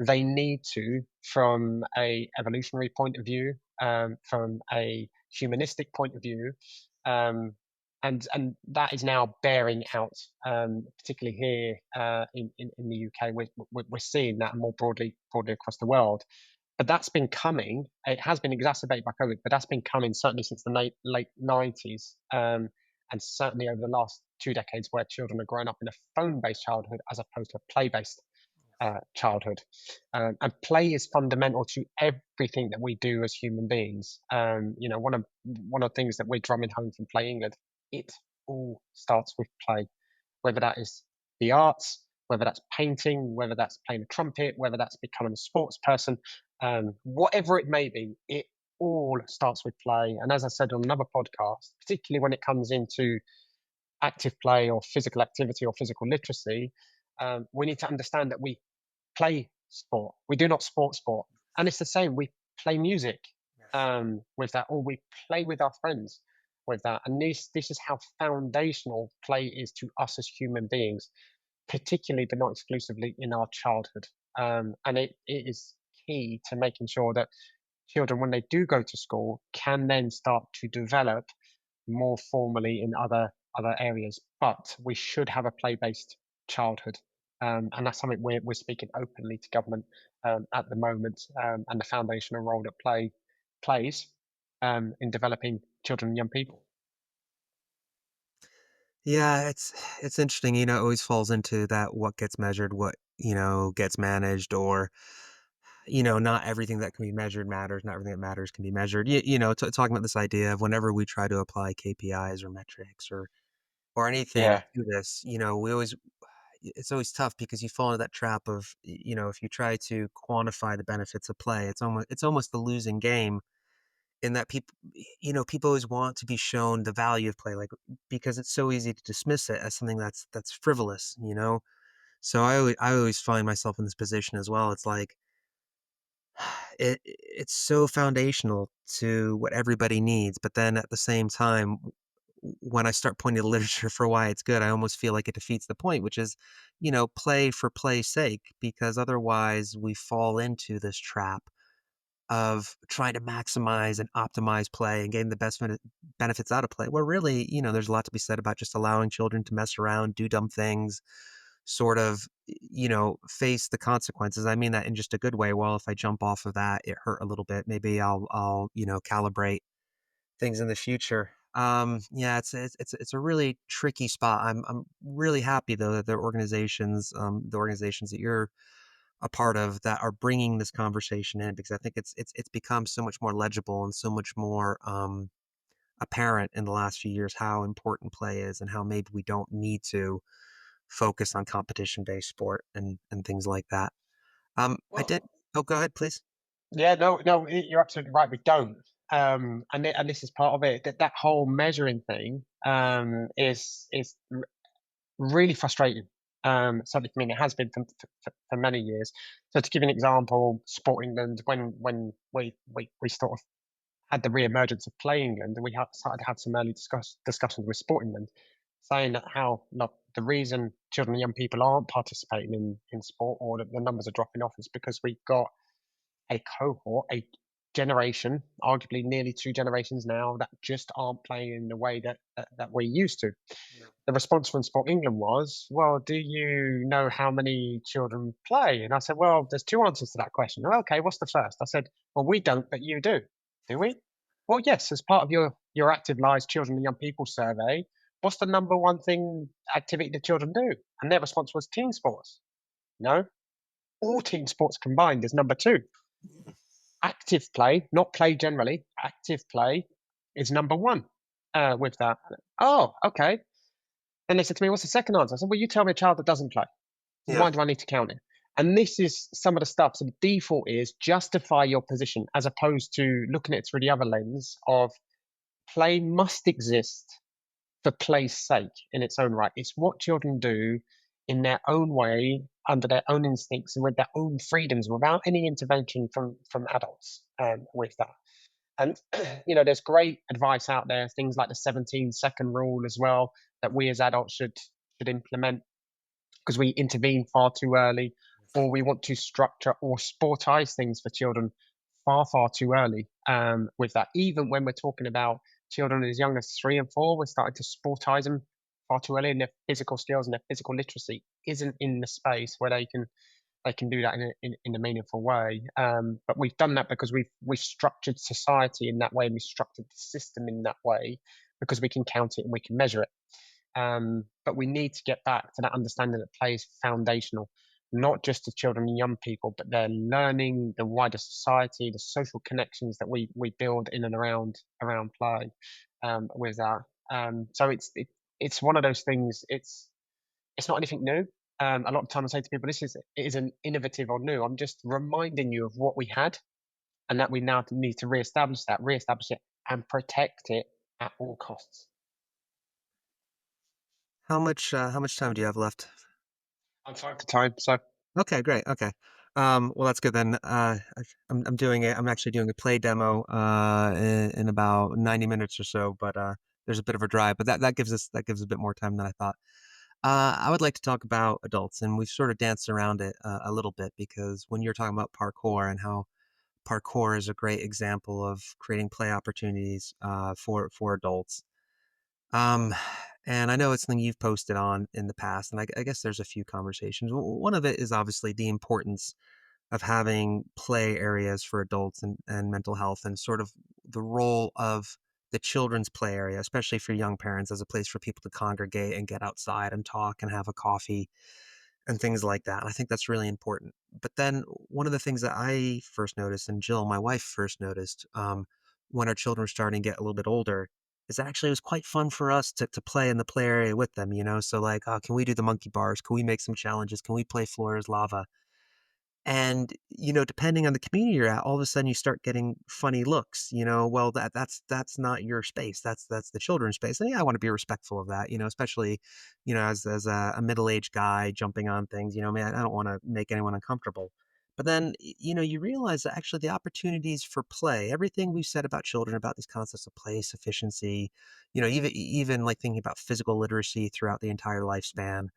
they need to, from a evolutionary point of view, from a humanistic point of view, and that is now bearing out, particularly here in the UK. We're seeing that more broadly across the world. But that's been coming. It has been exacerbated by COVID, but that's been coming certainly since the late 90s, and certainly over the last 2 decades, where children are growing up in a phone-based childhood as opposed to a play-based childhood. And play is fundamental to everything that we do as human beings. One of the things that we're drumming home from Play England, it all starts with play, whether that is the arts, whether that's painting, whether that's playing a trumpet, whether that's becoming a sports person, whatever it may be, it all starts with play. And as I said on another podcast, particularly when it comes into active play or physical activity or physical literacy, we need to understand that we play sport. We do not sport. And it's the same. We play music with that, or we play with our friends with that. And this is how foundational play is to us as human beings, particularly but not exclusively in our childhood. And it is key to making sure that children, when they do go to school, can then start to develop more formally in other areas. But we should have a play-based childhood. And that's something we're speaking openly to government at the moment, and the foundational role that play plays in developing children and young people. Yeah, it's interesting. It always falls into that what gets measured, what gets managed, or not everything that can be measured matters. Not everything that matters can be measured. Talking about this idea of whenever we try to apply KPIs or metrics or anything Yeah, to this, it's always tough because you fall into that trap of, if you try to quantify the benefits of play, it's almost the losing game, in that people always want to be shown the value of play, like, because it's so easy to dismiss it as something that's frivolous. So I always find myself in this position as well. It's like, it's so foundational to what everybody needs, but then at the same time, when I start pointing to literature for why it's good, I almost feel like it defeats the point, which is, play for play's sake, because otherwise we fall into this trap of trying to maximize and optimize play and getting the best benefits out of play. Where really, there's a lot to be said about just allowing children to mess around, do dumb things, sort of, face the consequences. I mean that in just a good way. Well, if I jump off of that, it hurt a little bit. Maybe I'll calibrate things in the future. Yeah, it's a really tricky spot. I'm really happy though that the organizations that you're a part of, that are bringing this conversation in, because I think it's become so much more legible and so much more apparent in the last few years how important play is, and how maybe we don't need to focus on competition-based sport and things like that. I did. well, Oh, go ahead, please. yeah, no, you're absolutely right. We don't, and this is part of it. That whole measuring thing is really frustrating. Certainly for me, it has been for many years. So to give you an example, Sport England, when we sort of had the re-emergence of Play England, and we started to have some early discussions with Sport England, saying that how, look, the reason children and young people aren't participating in sport, or the numbers are dropping off, is because we've got a cohort, a generation, arguably nearly 2 generations now, that just aren't playing in the way that we're used to. The response from Sport England was, well, do you know how many children play? And I said, well, there's 2 answers to that question. "Oh, okay, what's the first?" I said, well, we don't, but you do. Do we? Well, yes, as part of your Active Lives Children and Young People survey, what's the number one thing activity that children do? And their response was team sports. No, all team sports combined is number 2. Active play, not play generally, active play is number 1 with that. Oh, okay. And they said to me, "What's the second answer?" I said, "Well, you tell me a child that doesn't play. Yeah. Why do I need to count it?" And this is some of the stuff. So the default is justify your position, as opposed to looking at it through the other lens of play must exist for play's sake in its own right. It's what children do in their own way, under their own instincts, and with their own freedoms, without any intervention from adults with that. And there's great advice out there, things like the 17-second rule as well, that we as adults should implement, because we intervene far too early, or we want to structure or sportize things for children far too early. With that, even when we're talking about children as young as 3 and 4, we're starting to sportize them far too early, and their physical skills and their physical literacy isn't in the space where they can do that in a meaningful way. But we've done that because we've structured society in that way, and we've structured the system in that way because we can count it and we can measure it. But we need to get back to that understanding that play is foundational, not just to children and young people, but they're learning the wider society, the social connections that we build in and around play with that. So it's one of those things. It's not anything new. A lot of time I say to people, it is an innovative or new. I'm just reminding you of what we had, and that we now need to reestablish it, and protect it at all costs. How much time do you have left? I'm time to time, so Okay, great. Okay. Well, that's good then. I'm actually doing a play demo in about 90 minutes or so, but there's a bit of a drive, but that gives a bit more time than I thought. I would like to talk about adults, and we've sort of danced around it a little bit, because when you're talking about parkour and how parkour is a great example of creating play opportunities for adults. Um, and I know it's something you've posted on in the past, and I guess there's a few conversations. One of it is obviously the importance of having play areas for adults and mental health, and sort of the role of the children's play area, especially for young parents, as a place for people to congregate and get outside and talk and have a coffee and things like that. And I think that's really important. But then one of the things that I first noticed, and Jill, my wife, first noticed, when our children were starting to get a little bit older, is that actually it was quite fun for us to play in the play area with them, So like, oh, can we do the monkey bars? Can we make some challenges? Can we play floor is lava? And, depending on the community you're at, all of a sudden you start getting funny looks, well, that's not your space. That's the children's space. And yeah, I want to be respectful of that, especially, as a middle-aged guy jumping on things, man, I don't want to make anyone uncomfortable. But then, you realize that actually the opportunities for play, everything we've said about children, about these concepts of play, sufficiency, even like thinking about physical literacy throughout the entire lifespan,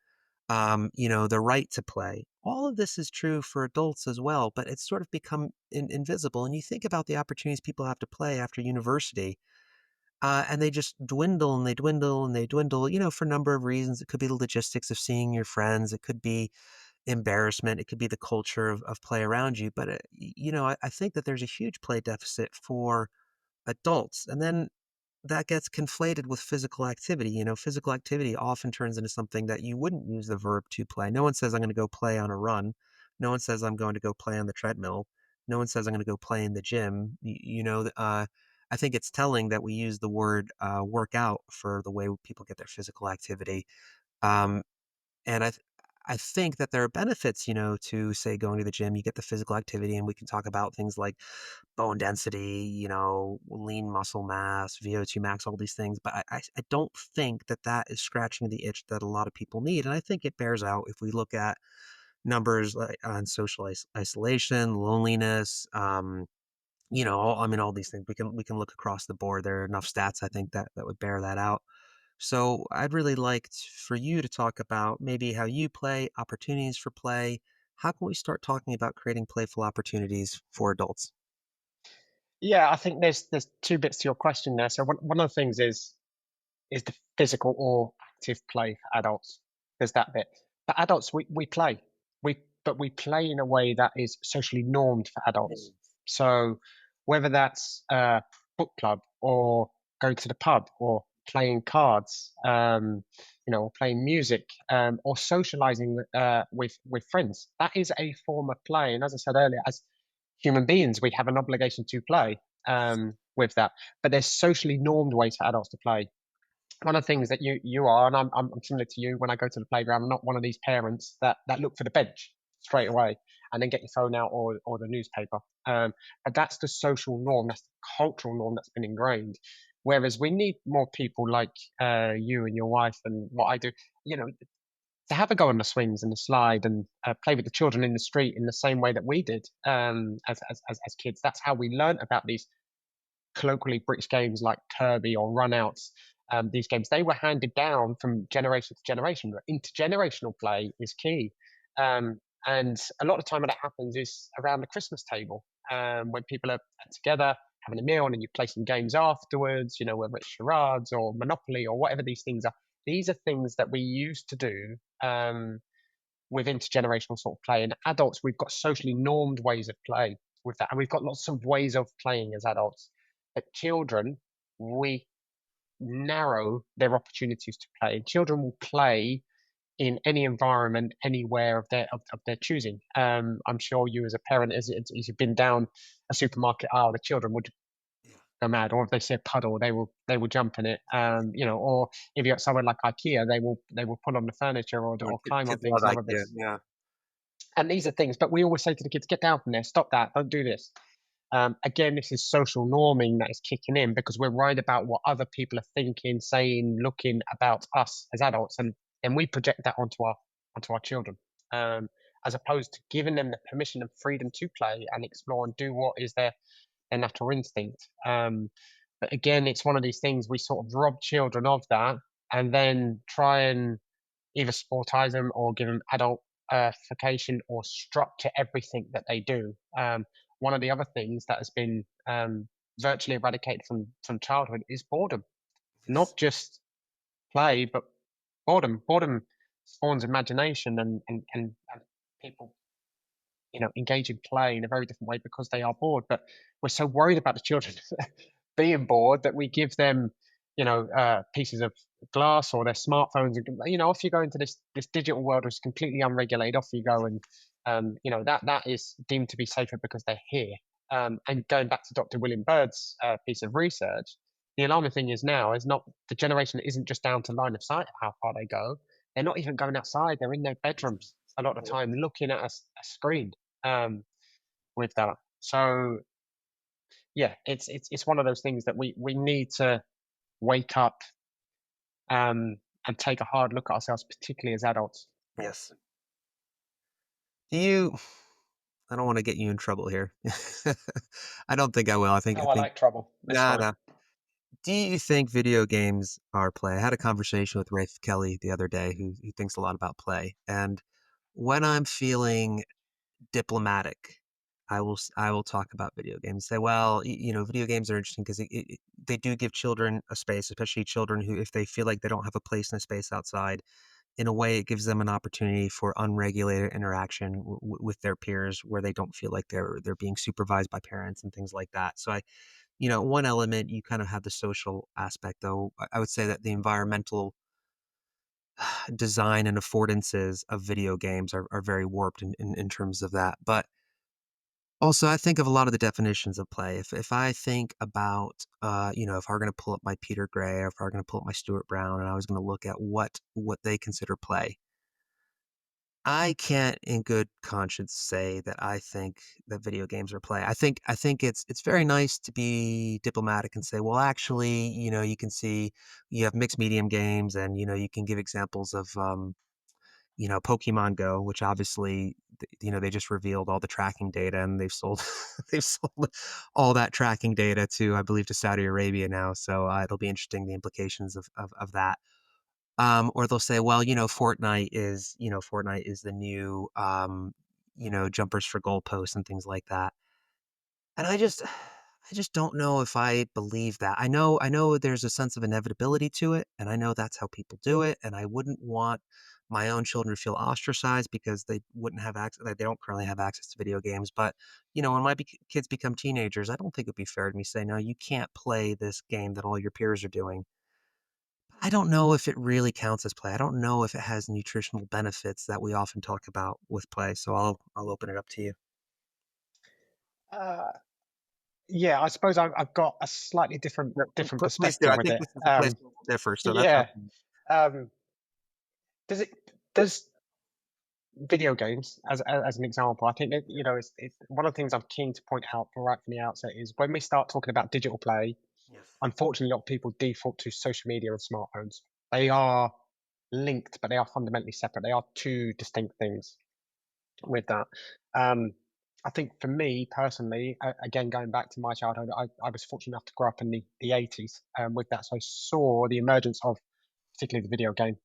the right to play. All of this is true for adults as well, but it's sort of become invisible. And you think about the opportunities people have to play after university, and they just dwindle and they dwindle and they dwindle, for a number of reasons. It could be the logistics of seeing your friends, it could be embarrassment, it could be the culture of play around you. But, I think that there's a huge play deficit for adults. And then that gets conflated with physical activity. Physical activity often turns into something that you wouldn't use the verb to play. No one says, I'm going to go play on a run. No one says, I'm going to go play on the treadmill. No one says, I'm going to go play in the gym. I think it's telling that we use the word workout for the way people get their physical activity. Um, and I think that there are benefits, to say going to the gym. You get the physical activity, and we can talk about things like bone density, lean muscle mass, VO2 max, all these things. But I don't think that is scratching the itch that a lot of people need. And I think it bears out if we look at numbers like on social isolation, loneliness, all these things. We can look across the board. There are enough stats, I think, that would bear that out. So I'd really like for you to talk about maybe how you play, opportunities for play. How can we start talking about creating playful opportunities for adults? yeah, I think there's two bits to your question there. So one of the things is the physical or active play for adults. There's that bit. For adults, we play. But we play in a way that is socially normed for adults. So whether that's book club, or going to the pub, or playing cards, or playing music, or socializing with friends, that is a form of play. And as I said earlier, as human beings, we have an obligation to play with that. But there's socially normed ways for adults to play. one of the things that you are, and I'm similar to you. When I go to the playground, I'm not one of these parents that look for the bench straight Yeah. away and then get your phone out or the newspaper. But that's the social norm, that's the cultural norm that's been ingrained. Whereas we need more people like you and your wife and what I do, you know, to have a go on the swings and the slide and play with the children in the street in the same way that we did as kids. That's how we learnt about these colloquially British games like Kirby or Runouts. These games, they were handed down from generation to generation. But intergenerational play is key. And a lot of time when that happens is around the Christmas table, when people are together having a meal and then you play some games afterwards, you know, whether it's charades or Monopoly or whatever these things are. These are things that we used to do with intergenerational sort of play. And adults, we've got socially normed ways of play with that. And we've got lots of ways of playing as adults. But children, we narrow their opportunities to play. And children will play in any environment, anywhere of their choosing. I'm sure you, as a parent, as you've been down a supermarket aisle, the children would Yeah. go mad, or if they see a puddle, they will jump in it. You know, or if you're at somewhere like IKEA, they will pull on the furniture Oh, or climb on kids love things and other IKEA. bits. Yeah. And these are things, but we always say to the kids, get down from there, stop that, don't do this. Again, this is social norming that is kicking in because we're worried about what other people are thinking, saying, looking about us as adults, and then we project that onto our children, as opposed to giving them the permission and freedom to play and explore and do what is their natural instinct. But again, it's one of these things we sort of rob children of that, and then try and either sportize them or give them adultification or structure everything that they do. One of the other things that has been virtually eradicated from childhood is boredom. Yes. Not just play, but boredom. Boredom spawns imagination and people, you know, engage in play in a very different way because they are bored. But we're so worried about the children being bored that we give them, you know, pieces of glass or their smartphones, and you know, off you go into this digital world which is completely unregulated. Off you go, and you know that is deemed to be safer because they're here. And going back to Dr. William Byrd's piece of research, the alarming thing is now is not the generation that isn't just down to line of sight of how far they go. They're not even going outside. They're in their bedrooms a lot of the Yep. time, looking at a screen with that. So yeah, it's one of those things that we need to wake up and take a hard look at ourselves, particularly as adults. Yes. Do you? I don't want to get you in trouble here. I don't think I will. I Oh, I think. like trouble. That's Nah, fine. nah. Do you think video games are play? I had a conversation with Rafe Kelly the other day, who thinks a lot about play. And when I'm feeling diplomatic, I will talk about video games. Say, well, you know, video games are interesting because they do give children a space, especially children who, if they feel like they don't have a place in a space outside, in a way, it gives them an opportunity for unregulated interaction with their peers, where they don't feel like they're being supervised by parents and things like that. So you know, one element, you kind of have the social aspect, though. I would say that the environmental design and affordances of video games are very warped in terms of that. But also, I think of a lot of the definitions of play. If I think about, you know, if I were going to pull up my Peter Gray, or if I were going to pull up my Stuart Brown, and I was going to look at what they consider play, I can't in good conscience say that I think that video games are play. I think it's very nice to be diplomatic and say, well, actually, you know, you can see you have mixed medium games, and you know, you can give examples of you know, Pokemon Go, which obviously you know, they just revealed all the tracking data, and they've sold they've sold all that tracking data to, I believe, to Saudi Arabia now. So it'll be interesting, the implications of that. Or they'll say, well, Fortnite is the new, you know, jumpers for goalposts and things like that. And I just don't know if I believe that. I know there's a sense of inevitability to it, and I know that's how people do it. And I wouldn't want my own children to feel ostracized because they wouldn't have access, they don't currently have access to video games. But, you know, when kids become teenagers, I don't think it'd be fair to me to say, no, you can't play this game that all your peers are doing. I don't know if it really counts as play. I don't know if it has nutritional benefits that we often talk about with play. So I'll open it up to you. Uh, yeah, I suppose I've got a slightly different Please do. perspective I with think it. this is a place where we'll differ, so that's Yeah. okay. Um, does video games as an example? I think that, it's one of the things I'm keen to point out right from the outset is when we start talking about digital play. Yes. Unfortunately, a lot of people default to social media and smartphones. They are linked, but they are fundamentally separate. They are two distinct things with that. Um, I think for me personally, again, going back to my childhood, I was fortunate enough to grow up in the 80s with that. So I saw the emergence of particularly the video game,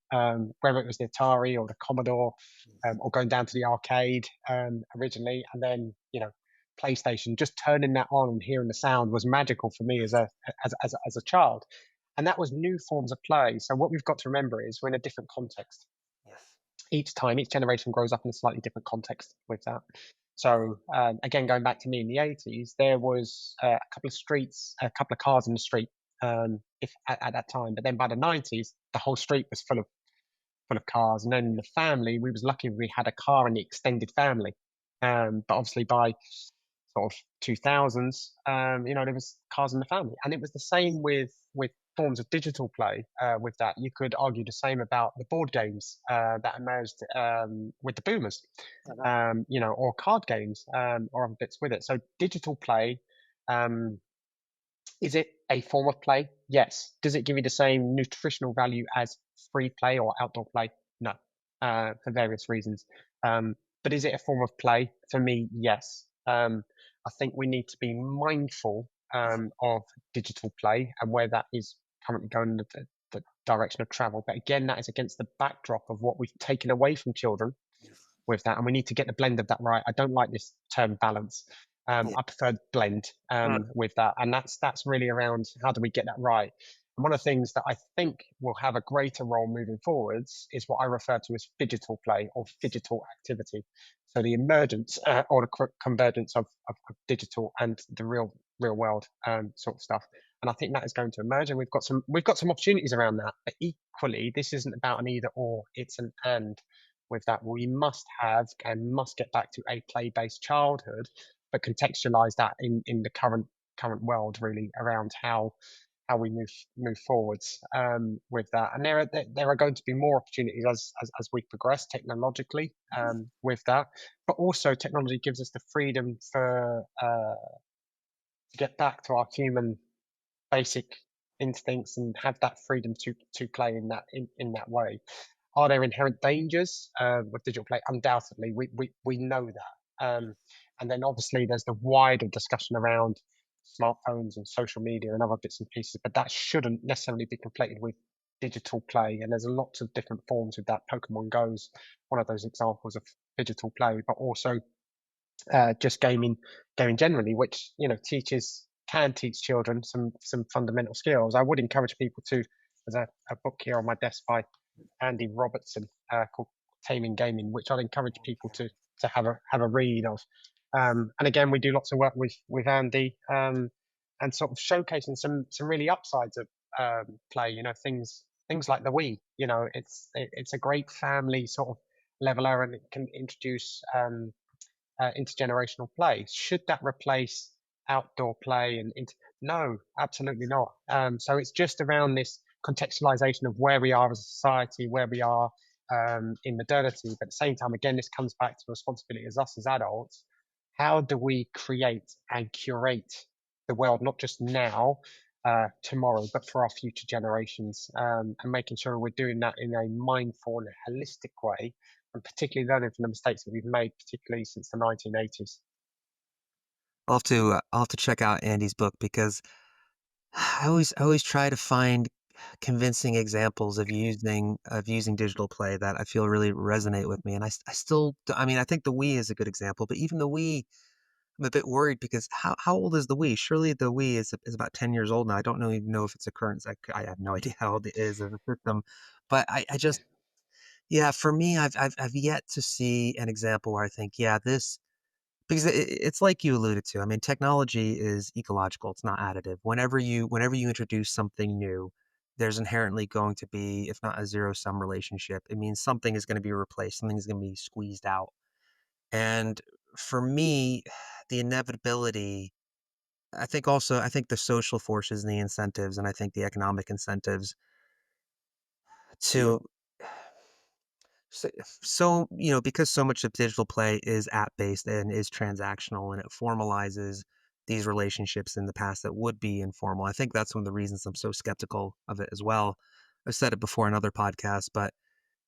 whether it was the Atari or the Commodore, or going down to the arcade originally, and then PlayStation. Just turning that on and hearing the sound was magical for me as a child, and that was new forms of play. So what we've got to remember is we're in a different context Yes. each generation grows up in a slightly different context with that. So again, going back to me in the 80s, there was a couple of streets, a couple of cars in the street, if at that time. But then by the 90s, the whole street was full of cars. And then in the family, we was lucky we had a car in the extended family. But obviously by sort of 2000s, there was cars in the family, and it was the same with forms of digital play. With that, you could argue the same about the board games that emerged with the boomers, or card games or other bits with it. So digital play. Um, is it a form of play? Yes. Does it give you the same nutritional value as free play or outdoor play? No, for various reasons. But is it a form of play? For me, yes. I think we need to be mindful of digital play and where that is currently going in the direction of travel. But again, that is against the backdrop of what we've taken away from children with that, and we need to get the blend of that right. I don't like this term balance. Yeah. I prefer blend with that, and that's really around how do we get that right. And one of the things that I think will have a greater role moving forwards is what I refer to as phygital play or phygital activity. So the emergence or the convergence of digital and the real world sort of stuff. And I think that is going to emerge, and we've got some opportunities around that. But equally, this isn't about an either or; it's an and with that. We must have and must get back to a play-based childhood, but contextualize that in the current world really around how we move forwards with that. And there are going to be more opportunities as we progress technologically with that. But also technology gives us the freedom to get back to our human basic instincts and have that freedom to play in that way. Are there inherent dangers with digital play? Undoubtedly, we know that. And then obviously there's the wider discussion around smartphones and social media and other bits and pieces, but that shouldn't necessarily be conflated with digital play. And there's lots of different forms of that. Pokemon Go's one of those examples of digital play, but also just gaming generally, which teaches can teach children some fundamental skills. I would encourage people to. There's a book here on my desk by Andy Robertson called Taming Gaming, which I'd encourage people to have a read of. And again, we do lots of work with Andy and sort of showcasing some really upsides of play. Things like the Wii. It's a great family sort of leveler, and it can introduce intergenerational play. Should that replace outdoor play? No, absolutely not. So it's just around this contextualization of where we are as a society, where we are in modernity. But at the same time, again, this comes back to responsibility as us as adults. How do we create and curate the world, not just now, tomorrow, but for our future generations, and making sure we're doing that in a mindful and holistic way, and particularly learning from the mistakes that we've made, particularly since the 1980s. I'll have to check out Andy's book because I always try to find convincing examples of using digital play that I feel really resonate with me. And I still, I mean, I think the Wii is a good example, but even the Wii, I'm a bit worried because how old is the Wii? Surely the Wii is about 10 years old now. I don't even know if it's a current. I have no idea how old it is as a system, but I just, yeah, for me, I've yet to see an example where I think, yeah, this, because it's like you alluded to. I mean, technology is ecological. It's not additive. Whenever you introduce something new, there's inherently going to be, if not a zero-sum relationship, it means something is going to be replaced, something is going to be squeezed out. And for me, the inevitability I think the social forces and the incentives, and I think the economic incentives to so, because so much of digital play is app based and is transactional, and it formalizes these relationships in the past that would be informal. I think that's one of the reasons I'm so skeptical of it as well. I've said it before in other podcasts, but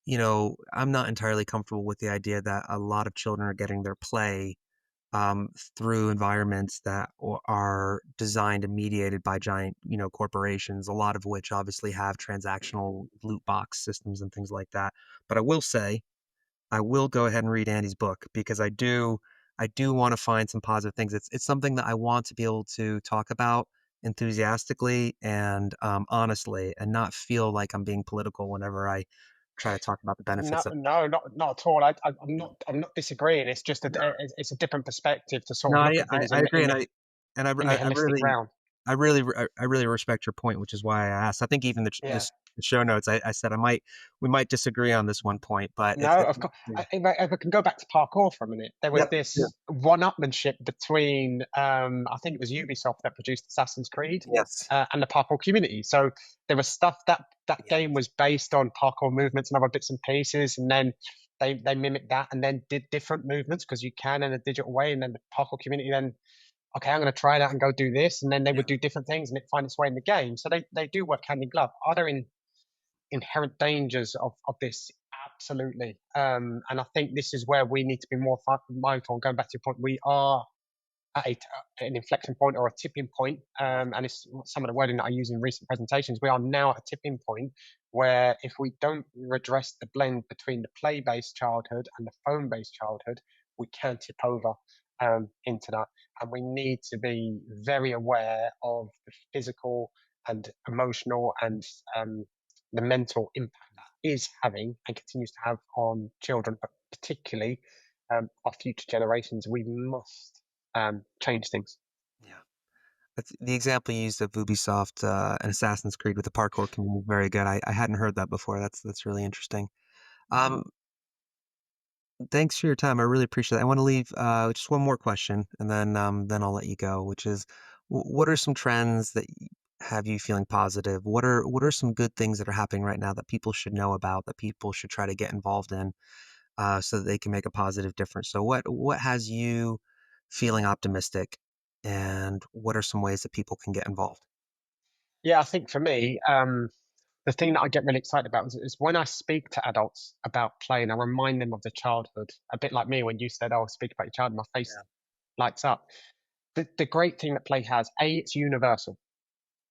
I'm not entirely comfortable with the idea that a lot of children are getting their play through environments that are designed and mediated by giant, corporations, a lot of which obviously have transactional loot box systems and things like that. But I will say, I will go ahead and read Andy's book because I do want to find some positive things. It's something that I want to be able to talk about enthusiastically and honestly, and not feel like I'm being political whenever I try to talk about the No, benefits of. no, not at all. I'm not disagreeing. It's just it's a different perspective to sort No, of look at things I agree, and in the holistic round. I really respect your point, which is why I asked. I think even Yeah. the show notes, I said we might disagree on this one point, but No, it's of course. If I can go back to parkour for a minute, there was yep, yeah, this one-upmanship between, I think it was Ubisoft that produced Assassin's Creed, yes, and the parkour community. So there was stuff that yeah, game was based on parkour movements and other bits and pieces, and then they mimicked that and then did different movements because you can in a digital way, and then the parkour community then, okay, I'm going to try that and go do this, and then they yeah, would do different things and it find its way in the game. So they do work hand in glove. Are there inherent dangers of this? Absolutely. And I think this is where we need to be more mindful. And going back to your point, we are at an inflection point or a tipping point, and it's some of the wording that I use in recent presentations. We are now at a tipping point where if we don't redress the blend between the play-based childhood and the phone-based childhood, we can tip over into that. And we need to be very aware of the physical and emotional and the mental impact that is having and continues to have on children, but particularly our future generations. We must change things. yeah. That's the example you used of Ubisoft and Assassin's Creed with the parkour community. Very good. I hadn't heard that before. That's really interesting. Um, Thanks for your time. I really appreciate it. I want to leave just one more question, and then I'll let you go. Which is, what are some trends that have you feeling positive? What are some good things that are happening right now that people should know about, that people should try to get involved in, so that they can make a positive difference? So what has you feeling optimistic, and what are some ways that people can get involved? Yeah, I think for me, the thing that I get really excited about is when I speak to adults about play and I remind them of the childhood, a bit like me when you said, "Oh, speak about your childhood," my face lights up. The great thing that play has, it's universal.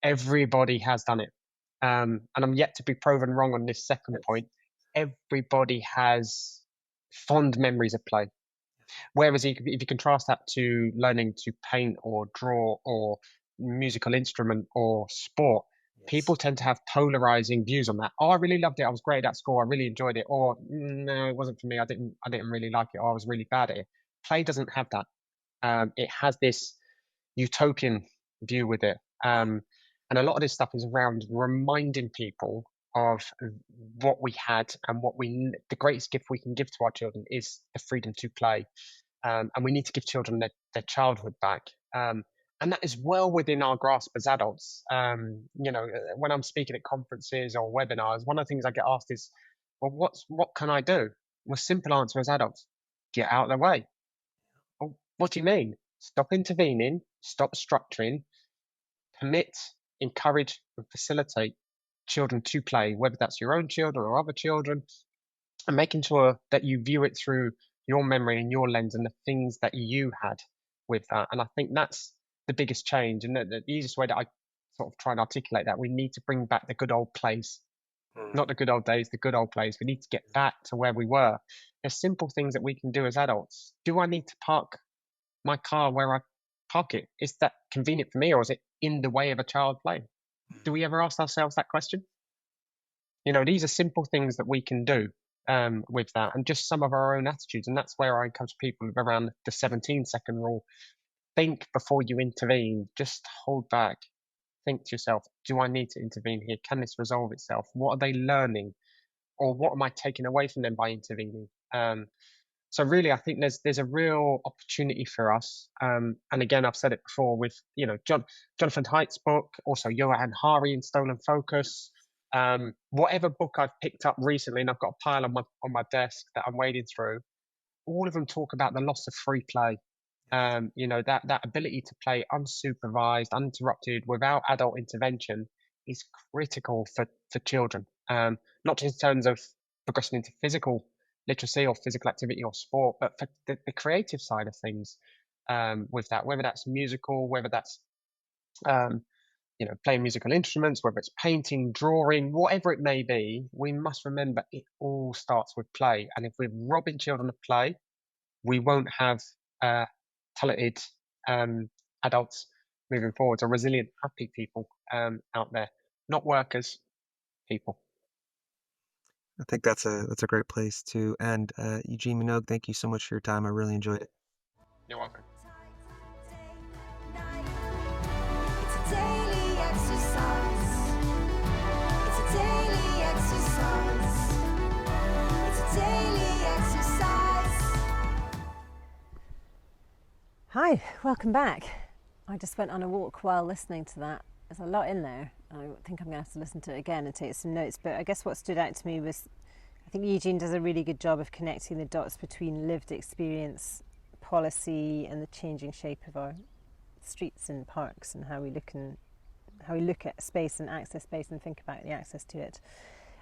Everybody has done it. And I'm yet to be proven wrong on this second point. Everybody has fond memories of play. Whereas if you contrast that to learning to paint or draw or musical instrument or sport, Yes. people tend to have polarizing views on that. Oh, I really loved it. I was great at school. I really enjoyed it. Or no, it wasn't for me. I didn't really like it. Or I was really bad at it. Play doesn't have that. It has this utopian view with it. And a lot of this stuff is around reminding people of what we had and the greatest gift we can give to our children is the freedom to play. And we need to give children their childhood back. And that is well within our grasp as adults. When I'm speaking at conferences or webinars, one of the things I get asked is, well, what can I do? Well, simple answer as adults, get out of the way. Well, what do you mean? Stop intervening, stop structuring, permit, encourage, and facilitate children to play, whether that's your own children or other children, and making sure that you view it through your memory and your lens and the things that you had with that. And I think that's the biggest change. And the easiest way that I sort of try and articulate that, we need to bring back the good old place, Mm. not the good old days, the good old place. We need to get back to where we were. There's simple things that we can do as adults. Do I need to park my car where I park it? Is that convenient for me or is it in the way of a child playing? Do we ever ask ourselves that question? These are simple things that we can do with that and just some of our own attitudes. And that's where I encourage people around the 17-second rule. Think before you intervene, just hold back. Think to yourself, do I need to intervene here? Can this resolve itself? What are they learning? Or what am I taking away from them by intervening? So really, I think there's a real opportunity for us. And again, I've said it before with Jonathan Haidt's book, also Johan Hari in Stolen Focus. Whatever book I've picked up recently, and I've got a pile on my desk that I'm wading through. All of them talk about the loss of free play. That ability to play unsupervised, uninterrupted, without adult intervention is critical for children. Not just in terms of progressing into physical literacy or physical activity or sport, but for the creative side of things with that, whether that's musical, whether that's um, playing musical instruments, whether it's painting, drawing, whatever it may be, we must remember it all starts with play. And if we're robbing children of play, we won't have talented adults moving forward, or resilient, happy people out there, not workers, people. I think that's a great place to end. Eugene Minogue, thank you so much for your time. I really enjoyed it. You're welcome. It's a daily exercise. It's a daily exercise. It's a daily exercise. Hi, welcome back. I just went on a walk while listening to that. There's a lot in there. I think I'm going to have to listen to it again and take some notes. But I guess what stood out to me was, I think Eugene does a really good job of connecting the dots between lived experience, policy, and the changing shape of our streets and parks, and how we look at space and access space and think about the access to it.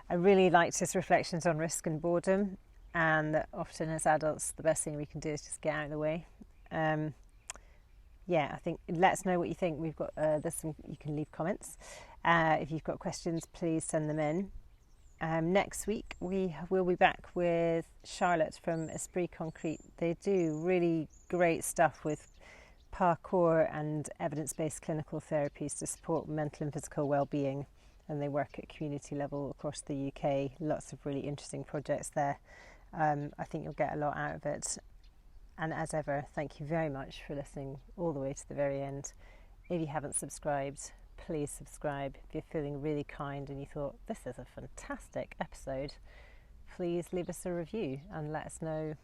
I really liked his reflections on risk and boredom, and that often as adults the best thing we can do is just get out of the way. I think let us know what you think. We've got you can leave comments. If you've got questions, please send them in. Next week we will be back with Charlotte from Esprit Concrete. They do really great stuff with parkour and evidence-based clinical therapies to support mental and physical well-being, and they work at community level across the UK. Lots of really interesting projects there. I think you'll get a lot out of it. And as ever, thank you very much for listening all the way to the very end. If you haven't subscribed, please subscribe. If you're feeling really kind and you thought, this is a fantastic episode, please leave us a review and let us know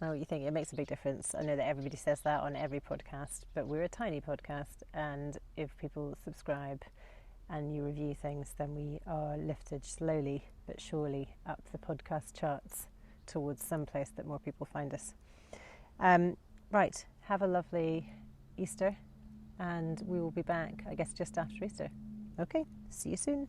what you think. It makes a big difference. I know that everybody says that on every podcast, but we're a tiny podcast, and if people subscribe and you review things, then we are lifted slowly but surely up the podcast charts towards some place that more people find us. Right, have a lovely Easter, and we will be back, I guess, just after Easter. Okay, see you soon.